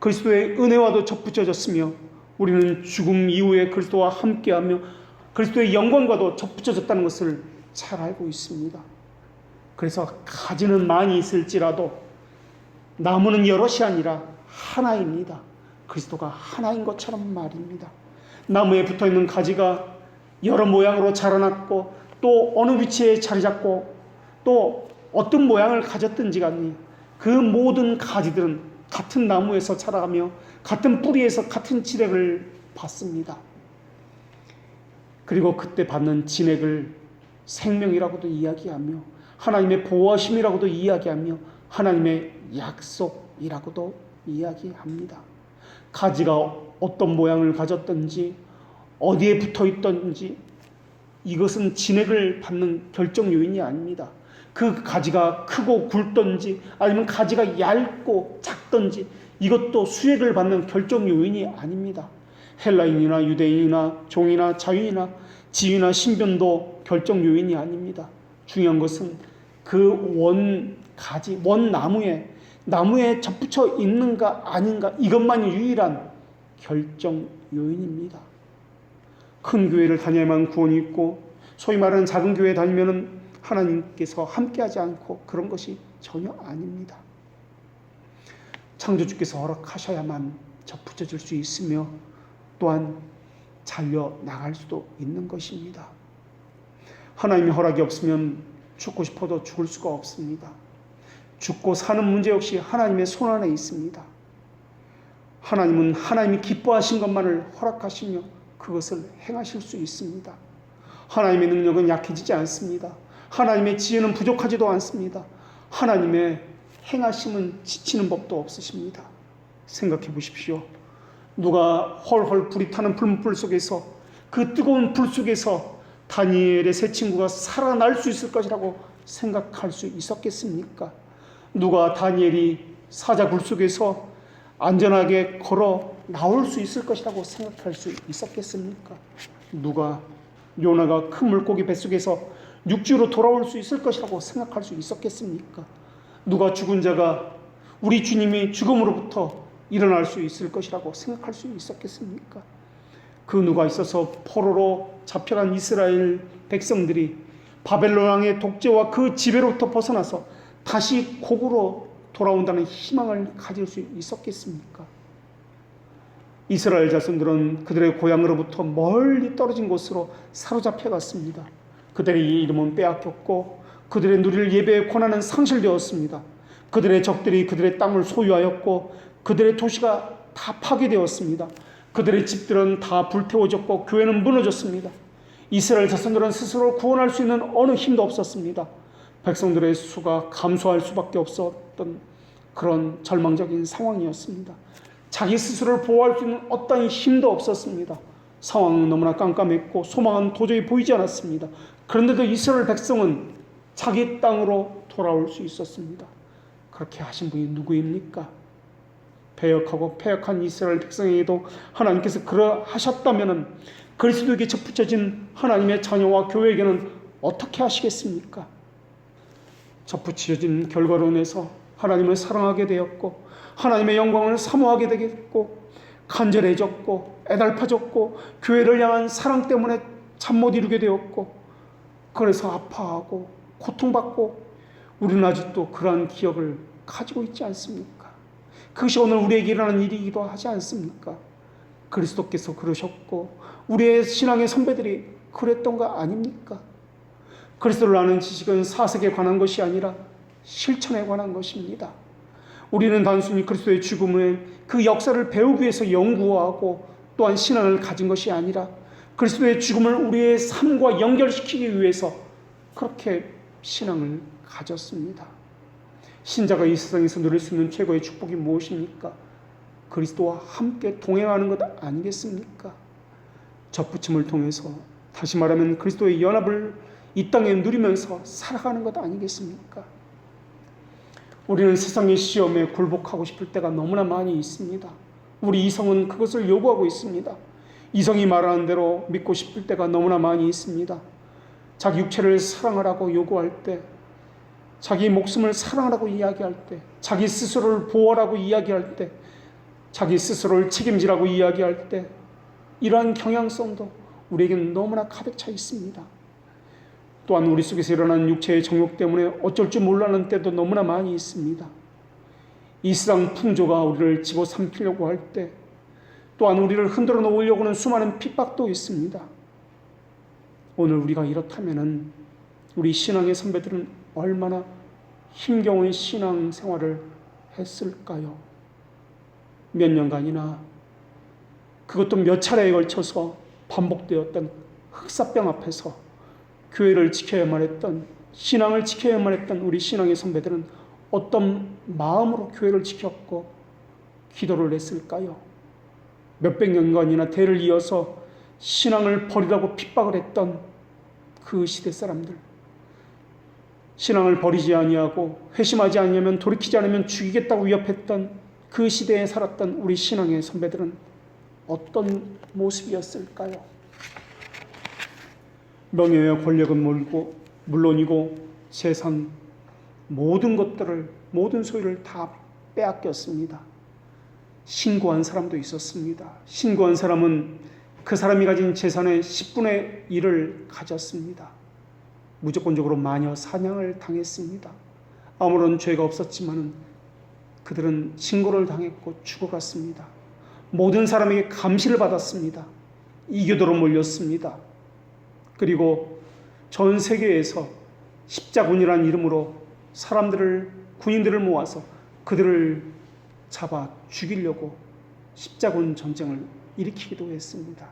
그리스도의 은혜와도 접붙여졌으며 우리는 죽음 이후에 그리스도와 함께하며 그리스도의 영광과도 접붙여졌다는 것을 잘 알고 있습니다. 그래서 가지는 많이 있을지라도 나무는 여럿이 아니라 하나입니다. 그리스도가 하나인 것처럼 말입니다. 나무에 붙어있는 가지가 여러 모양으로 자라났고 또 어느 위치에 자리 잡고 또 어떤 모양을 가졌든지 간에 그 모든 가지들은 같은 나무에서 자라가며 같은 뿌리에서 같은 진액을 받습니다. 그리고 그때 받는 진액을 생명이라고도 이야기하며 하나님의 보호하심이라고도 이야기하며 하나님의 약속이라고도 이야기합니다. 가지가 어떤 모양을 가졌든지 어디에 붙어 있든지 이것은 진액을 받는 결정 요인이 아닙니다. 그 가지가 크고 굵든지 아니면 가지가 얇고 작든지 이것도 수액을 받는 결정 요인이 아닙니다. 헬라인이나 유대인이나 종이나 자유이나 지위나 신변도 결정 요인이 아닙니다. 중요한 것은 그 원가지, 나무에 접붙여 있는가 아닌가 이것만이 유일한 결정 요인입니다. 큰 교회를 다녀야만 구원이 있고 소위 말하는 작은 교회에 다니면 하나님께서 함께하지 않고 그런 것이 전혀 아닙니다. 창조주께서 허락하셔야만 접붙여질 수 있으며 또한 잘려나갈 수도 있는 것입니다. 하나님의 허락이 없으면 죽고 싶어도 죽을 수가 없습니다. 죽고 사는 문제 역시 하나님의 손 안에 있습니다. 하나님은 하나님이 기뻐하신 것만을 허락하시며 그것을 행하실 수 있습니다. 하나님의 능력은 약해지지 않습니다. 하나님의 지혜는 부족하지도 않습니다. 하나님의 행하심은 지치는 법도 없으십니다. 생각해 보십시오. 누가 헐헐 불이 타는 불문불 속에서 그 뜨거운 불 속에서 다니엘의 세 친구가 살아날 수 있을 것이라고 생각할 수 있었겠습니까? 누가 다니엘이 사자굴 속에서 안전하게 걸어 나올 수 있을 것이라고 생각할 수 있었겠습니까? 누가 요나가 큰 물고기 뱃속에서 육지로 돌아올 수 있을 것이라고 생각할 수 있었겠습니까? 누가 죽은 자가 우리 주님이 죽음으로부터 일어날 수 있을 것이라고 생각할 수 있었겠습니까? 그 누가 있어서 포로로 잡혀간 이스라엘 백성들이 바벨론 왕의 독재와 그 지배로부터 벗어나서 다시 고국으로 돌아온다는 희망을 가질 수 있었겠습니까? 이스라엘 자손들은 그들의 고향으로부터 멀리 떨어진 곳으로 사로잡혀 갔습니다. 그들의 이름은 빼앗겼고 그들의 누릴 예배의 권한은 상실되었습니다. 그들의 적들이 그들의 땅을 소유하였고 그들의 도시가 다 파괴되었습니다. 그들의 집들은 다 불태워졌고 교회는 무너졌습니다. 이스라엘 자손들은 스스로 구원할 수 있는 어느 힘도 없었습니다. 백성들의 수가 감소할 수밖에 없었던 그런 절망적인 상황이었습니다. 자기 스스로를 보호할 수 있는 어떤 힘도 없었습니다. 상황은 너무나 깜깜했고 소망은 도저히 보이지 않았습니다. 그런데도 이스라엘 백성은 자기 땅으로 돌아올 수 있었습니다. 그렇게 하신 분이 누구입니까? 배역하고 패역한 이스라엘 백성에게도 하나님께서 그러하셨다면 그리스도에게 접붙여진 하나님의 자녀와 교회에게는 어떻게 하시겠습니까? 접붙여진 결과로 인해서 하나님을 사랑하게 되었고 하나님의 영광을 사모하게 되겠고 간절해졌고 애달파졌고 교회를 향한 사랑 때문에 잠 못 이루게 되었고 그래서 아파하고 고통받고 우리는 아직도 그러한 기억을 가지고 있지 않습니까? 그것이 오늘 우리에게 일어나는 일이기도 하지 않습니까? 그리스도께서 그러셨고 우리의 신앙의 선배들이 그랬던 거 아닙니까? 그리스도를 아는 지식은 사색에 관한 것이 아니라 실천에 관한 것입니다. 우리는 단순히 그리스도의 죽음의 그 역사를 배우기 위해서 연구하고 또한 신앙을 가진 것이 아니라 그리스도의 죽음을 우리의 삶과 연결시키기 위해서 그렇게 신앙을 가졌습니다. 신자가 이 세상에서 누릴 수 있는 최고의 축복이 무엇입니까? 그리스도와 함께 동행하는 것 아니겠습니까? 접붙임을 통해서 다시 말하면 그리스도의 연합을 이 땅에 누리면서 살아가는 것 아니겠습니까? 우리는 세상의 시험에 굴복하고 싶을 때가 너무나 많이 있습니다. 우리 이성은 그것을 요구하고 있습니다. 이성이 말하는 대로 믿고 싶을 때가 너무나 많이 있습니다. 자기 육체를 사랑하라고 요구할 때, 자기 목숨을 사랑하라고 이야기할 때, 자기 스스로를 보호하라고 이야기할 때, 자기 스스로를 책임지라고 이야기할 때 이러한 경향성도 우리에게는 너무나 가득 차 있습니다. 또한 우리 속에서 일어나는 육체의 정욕 때문에 어쩔 줄 몰라하는 때도 너무나 많이 있습니다. 이 세상 풍조가 우리를 집어삼키려고 할 때 또한 우리를 흔들어 놓으려고 하는 수많은 핍박도 있습니다. 오늘 우리가 이렇다면 우리 신앙의 선배들은 얼마나 힘겨운 신앙 생활을 했을까요? 몇 년간이나 그것도 몇 차례에 걸쳐서 반복되었던 흑사병 앞에서 교회를 지켜야만 했던, 신앙을 지켜야만 했던 우리 신앙의 선배들은 어떤 마음으로 교회를 지켰고 기도를 했을까요? 몇백 년간이나 대를 이어서 신앙을 버리라고 핍박을 했던 그 시대 사람들, 신앙을 버리지 아니하고 회심하지 아니하면, 돌이키지 않으면 죽이겠다고 위협했던 그 시대에 살았던 우리 신앙의 선배들은 어떤 모습이었을까요? 명예와 권력은 물론이고 세상 모든 것들을, 모든 소유를 다 빼앗겼습니다. 신고한 사람도 있었습니다. 신고한 사람은 그 사람이 가진 재산의 10분의 1을 가졌습니다. 무조건적으로 마녀 사냥을 당했습니다. 아무런 죄가 없었지만 그들은 신고를 당했고 죽어갔습니다. 모든 사람에게 감시를 받았습니다. 이교도로 몰렸습니다. 그리고 전 세계에서 십자군이라는 이름으로 군인들을 모아서 그들을 잡아 죽이려고 십자군 전쟁을 일으키기도 했습니다.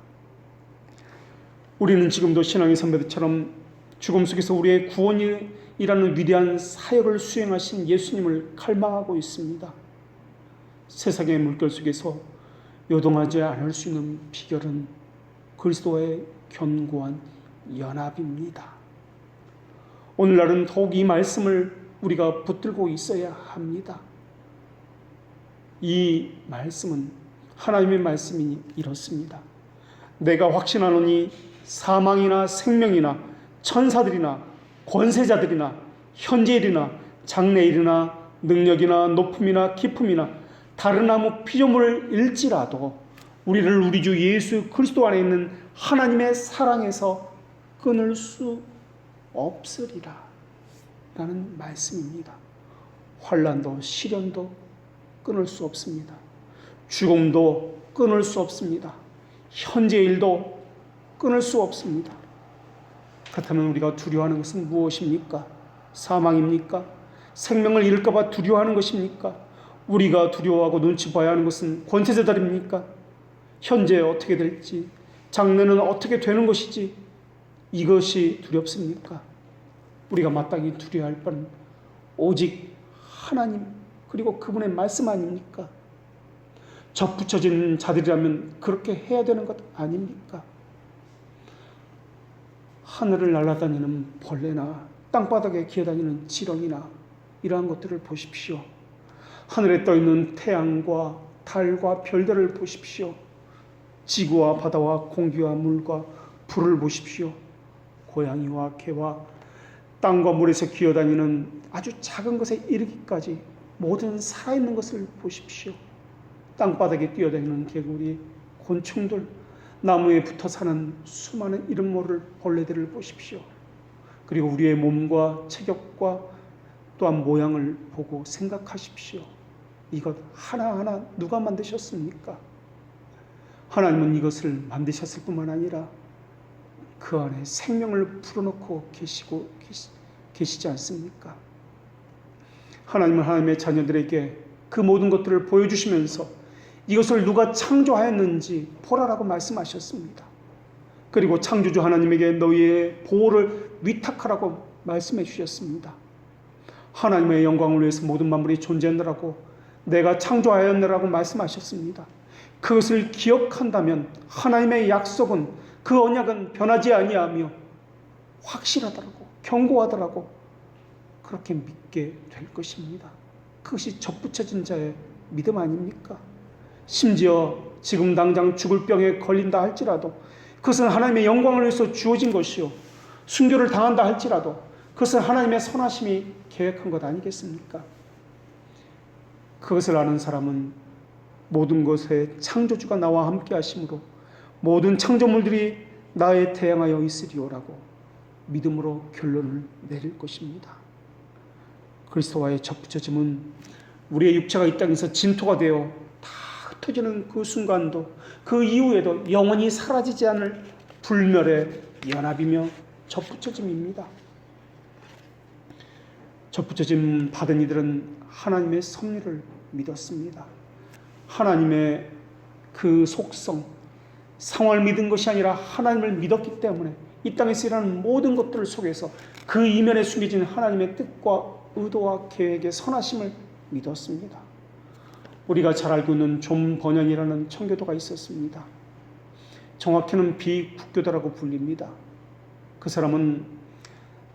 우리는 지금도 신앙의 선배들처럼 죽음 속에서 우리의 구원이라는 위대한 사역을 수행하신 예수님을 갈망하고 있습니다. 세상의 물결 속에서 요동하지 않을 수 있는 비결은 그리스도와의 견고한 연합입니다. 오늘날은 더욱 이 말씀을 우리가 붙들고 있어야 합니다. 이 말씀은 하나님의 말씀이 이렇습니다. 내가 확신하노니 사망이나 생명이나 천사들이나 권세자들이나 현재일이나 장래일이나 능력이나 높음이나 깊음이나 다른 아무 피조물을 일지라도 우리를 우리 주 예수 그리스도 안에 있는 하나님의 사랑에서 끊을 수 없으리라 라는 말씀입니다. 환난도 시련도 끊을 수 없습니다. 죽음도 끊을 수 없습니다. 현재 일도 끊을 수 없습니다. 그렇다면 우리가 두려워하는 것은 무엇입니까? 사망입니까? 생명을 잃을까 봐 두려워하는 것입니까? 우리가 두려워하고 눈치 봐야 하는 것은 권세자들입니까? 현재 어떻게 될지, 장래는 어떻게 되는 것이지, 이것이 두렵습니까? 우리가 마땅히 두려워할 바는 오직 하나님 그리고 그분의 말씀 아닙니까? 접붙여진 자들이라면 그렇게 해야 되는 것 아닙니까? 하늘을 날아다니는 벌레나 땅바닥에 기어다니는 지렁이나 이러한 것들을 보십시오. 하늘에 떠있는 태양과 달과 별들을 보십시오. 지구와 바다와 공기와 물과 불을 보십시오. 고양이와 개와 땅과 물에서 기어다니는 아주 작은 것에 이르기까지 모든 살아있는 것을 보십시오. 땅바닥에 뛰어다니는 개구리, 곤충들, 나무에 붙어 사는 수많은 이름 모를 벌레들을 보십시오. 그리고 우리의 몸과 체격과 또한 모양을 보고 생각하십시오. 이것 하나하나 누가 만드셨습니까? 하나님은 이것을 만드셨을 뿐만 아니라 그 안에 생명을 불어넣고 계시지 않습니까? 하나님은 하나님의 자녀들에게 그 모든 것들을 보여주시면서 이것을 누가 창조하였는지 보라라고 말씀하셨습니다. 그리고 창조주 하나님에게 너희의 보호를 위탁하라고 말씀해 주셨습니다. 하나님의 영광을 위해서 모든 만물이 존재하느라고 내가 창조하였느라고 말씀하셨습니다. 그것을 기억한다면 하나님의 약속은, 그 언약은 변하지 아니하며 확실하더라고, 견고하더라고, 그렇게 믿게 될 것입니다. 그것이 접붙여진 자의 믿음 아닙니까? 심지어 지금 당장 죽을 병에 걸린다 할지라도 그것은 하나님의 영광을 위해서 주어진 것이요, 순교를 당한다 할지라도 그것은 하나님의 선하심이 계획한 것 아니겠습니까? 그것을 아는 사람은 모든 것의 창조주가 나와 함께 하심으로 모든 창조물들이 나에 대항하여 있으리오라고 믿음으로 결론을 내릴 것입니다. 그리스도와의 접붙여짐은 우리의 육체가 이 땅에서 진토가 되어 다 흩어지는 그 순간도, 그 이후에도 영원히 사라지지 않을 불멸의 연합이며 접붙여짐입니다. 접붙여짐 받은 이들은 하나님의 섭리를 믿었습니다. 하나님의 그 속성, 상황을 믿은 것이 아니라 하나님을 믿었기 때문에 이 땅에서 일하는 모든 것들 속에서 그 이면에 숨겨진 하나님의 뜻과 의도와 계획의 선하심을 믿었습니다. 우리가 잘 알고 있는 존 버년이라는 청교도가 있었습니다. 정확히는 비국교도라고 불립니다. 그 사람은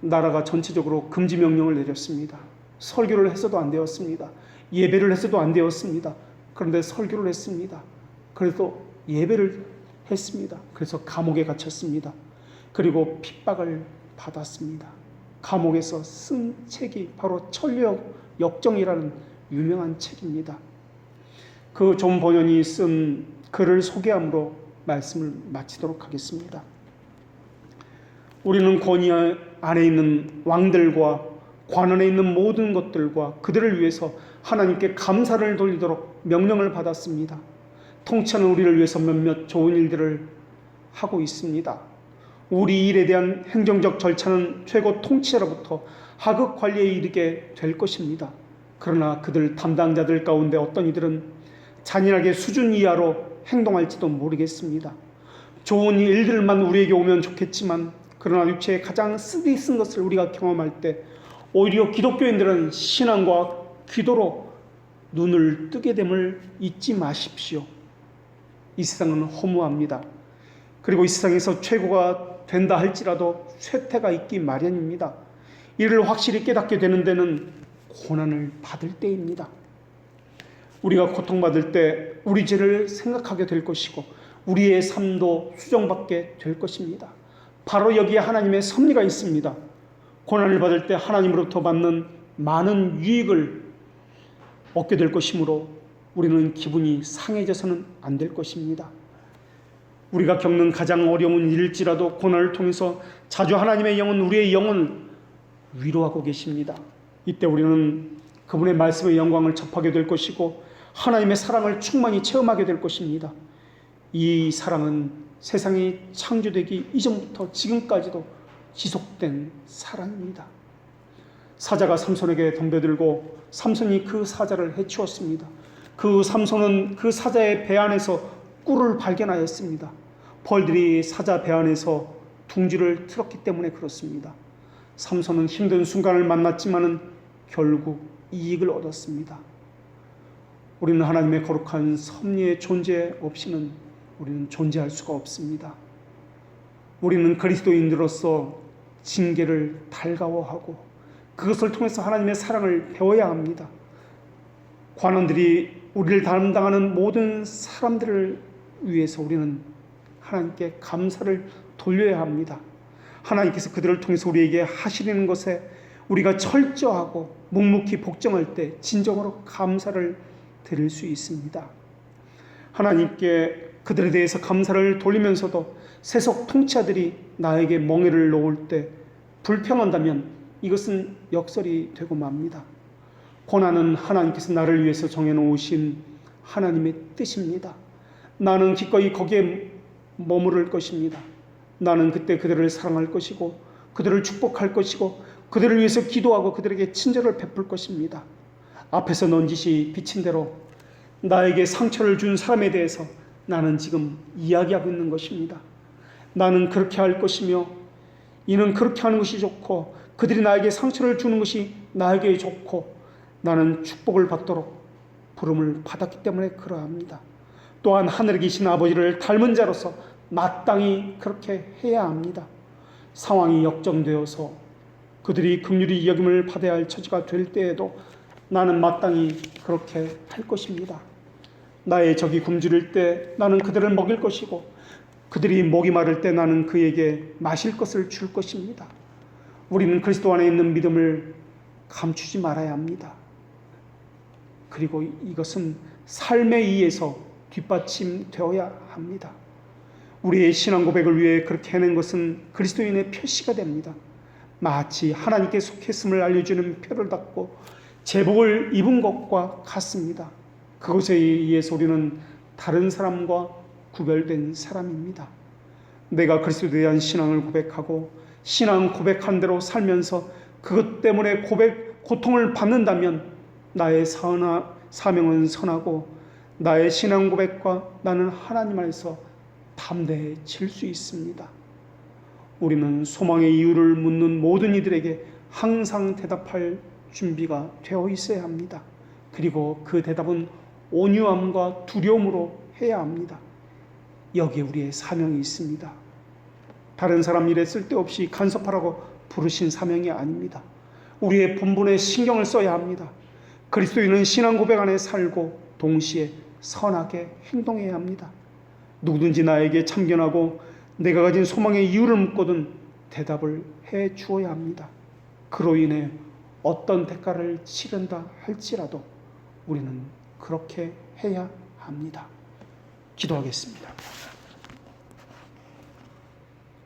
나라가 전체적으로 금지 명령을 내렸습니다. 설교를 했어도 안 되었습니다. 예배를 했어도 안 되었습니다. 그런데 설교를 했습니다. 그래도 예배를 했습니다. 그래서 감옥에 갇혔습니다. 그리고 핍박을 받았습니다. 감옥에서 쓴 책이 바로 천류역 역정이라는 유명한 책입니다. 그 존 버년이 쓴 글을 소개함으로 말씀을 마치도록 하겠습니다. 우리는 권위 안에 있는 왕들과 관원에 있는 모든 것들과 그들을 위해서 하나님께 감사를 돌리도록 명령을 받았습니다. 통치하는 우리를 위해서 몇몇 좋은 일들을 하고 있습니다. 우리 일에 대한 행정적 절차는 최고 통치자로부터 하급 관리에 이르게 될 것입니다. 그러나 그들 담당자들 가운데 어떤 이들은 잔인하게 수준 이하로 행동할지도 모르겠습니다. 좋은 일들만 우리에게 오면 좋겠지만 그러나 육체의 가장 쓰디쓴 것을 우리가 경험할 때 오히려 기독교인들은 신앙과 기도로 눈을 뜨게 됨을 잊지 마십시오. 이 세상은 허무합니다. 그리고 이 세상에서 최고가 된다 할지라도 쇠퇴가 있기 마련입니다. 이를 확실히 깨닫게 되는 데는 고난을 받을 때입니다. 우리가 고통받을 때 우리 죄를 생각하게 될 것이고 우리의 삶도 수정받게 될 것입니다. 바로 여기에 하나님의 섭리가 있습니다. 고난을 받을 때 하나님으로부터 받는 많은 유익을 얻게 될 것이므로 우리는 기분이 상해져서는 안 될 것입니다. 우리가 겪는 가장 어려운 일일지라도 고난을 통해서 자주 하나님의 영은 우리의 영혼을 위로하고 계십니다. 이때 우리는 그분의 말씀의 영광을 접하게 될 것이고 하나님의 사랑을 충만히 체험하게 될 것입니다. 이 사랑은 세상이 창조되기 이전부터 지금까지도 지속된 사랑입니다. 사자가 삼손에게 덤벼들고 삼손이 그 사자를 해치웠습니다. 그 삼손은 그 사자의 배 안에서 꿀을 발견하였습니다. 벌들이 사자 배 안에서 둥지를 틀었기 때문에 그렇습니다. 삼손은 힘든 순간을 만났지만은 결국 이익을 얻었습니다. 우리는 하나님의 거룩한 섭리의 존재 없이는 우리는 존재할 수가 없습니다. 우리는 그리스도인으로서 징계를 달가워하고 그것을 통해서 하나님의 사랑을 배워야 합니다. 관원들이 우리를 담당하는 모든 사람들을 위해서 우리는 하나님께 감사를 돌려야 합니다. 하나님께서 그들을 통해서 우리에게 하시는 것에 우리가 철저하고 묵묵히 복종할 때 진정으로 감사를 드릴 수 있습니다. 하나님께 그들에 대해서 감사를 돌리면서도 세속 통치자들이 나에게 멍에를 놓을 때 불평한다면 이것은 역설이 되고 맙니다. 고난은 하나님께서 나를 위해서 정해놓으신 하나님의 뜻입니다. 나는 기꺼이 거기에 머무를 것입니다. 나는 그때 그들을 사랑할 것이고 그들을 축복할 것이고 그들을 위해서 기도하고 그들에게 친절을 베풀 것입니다. 앞에서 넌지시 비친 대로 나에게 상처를 준 사람에 대해서 나는 지금 이야기하고 있는 것입니다. 나는 그렇게 할 것이며 이는 그렇게 하는 것이 좋고 그들이 나에게 상처를 주는 것이 나에게 좋고 나는 축복을 받도록 부름을 받았기 때문에 그러합니다. 또한 하늘에 계신 아버지를 닮은 자로서 마땅히 그렇게 해야 합니다. 상황이 역전되어서 그들이 긍휼히 여김을 받아야 할 처지가 될 때에도 나는 마땅히 그렇게 할 것입니다. 나의 적이 굶주릴 때 나는 그들을 먹일 것이고 그들이 목이 마를 때 나는 그에게 마실 것을 줄 것입니다. 우리는 그리스도 안에 있는 믿음을 감추지 말아야 합니다. 그리고 이것은 삶에 의해서 뒷받침되어야 합니다. 우리의 신앙 고백을 위해 그렇게 해낸 것은 그리스도인의 표시가 됩니다. 마치 하나님께 속했음을 알려주는 표를 닫고 제복을 입은 것과 같습니다. 그것에 의해서 우리는 다른 사람과 구별된 사람입니다. 내가 그리스도에 대한 신앙을 고백하고 신앙 고백한 대로 살면서 그것 때문에 고통을 받는다면 나의 사명은 선하고 나의 신앙 고백과 나는 하나님 안에서 담대해질 수 있습니다. 우리는 소망의 이유를 묻는 모든 이들에게 항상 대답할 준비가 되어 있어야 합니다. 그리고 그 대답은 온유함과 두려움으로 해야 합니다. 여기에 우리의 사명이 있습니다. 다른 사람 일에 쓸데없이 간섭하라고 부르신 사명이 아닙니다. 우리의 본분에 신경을 써야 합니다. 그리스도인은 신앙 고백 안에 살고 동시에 선하게 행동해야 합니다. 누구든지 나에게 참견하고 내가 가진 소망의 이유를 묻거든 대답을 해 주어야 합니다. 그로 인해 어떤 대가를 치른다 할지라도 우리는 그렇게 해야 합니다. 기도하겠습니다.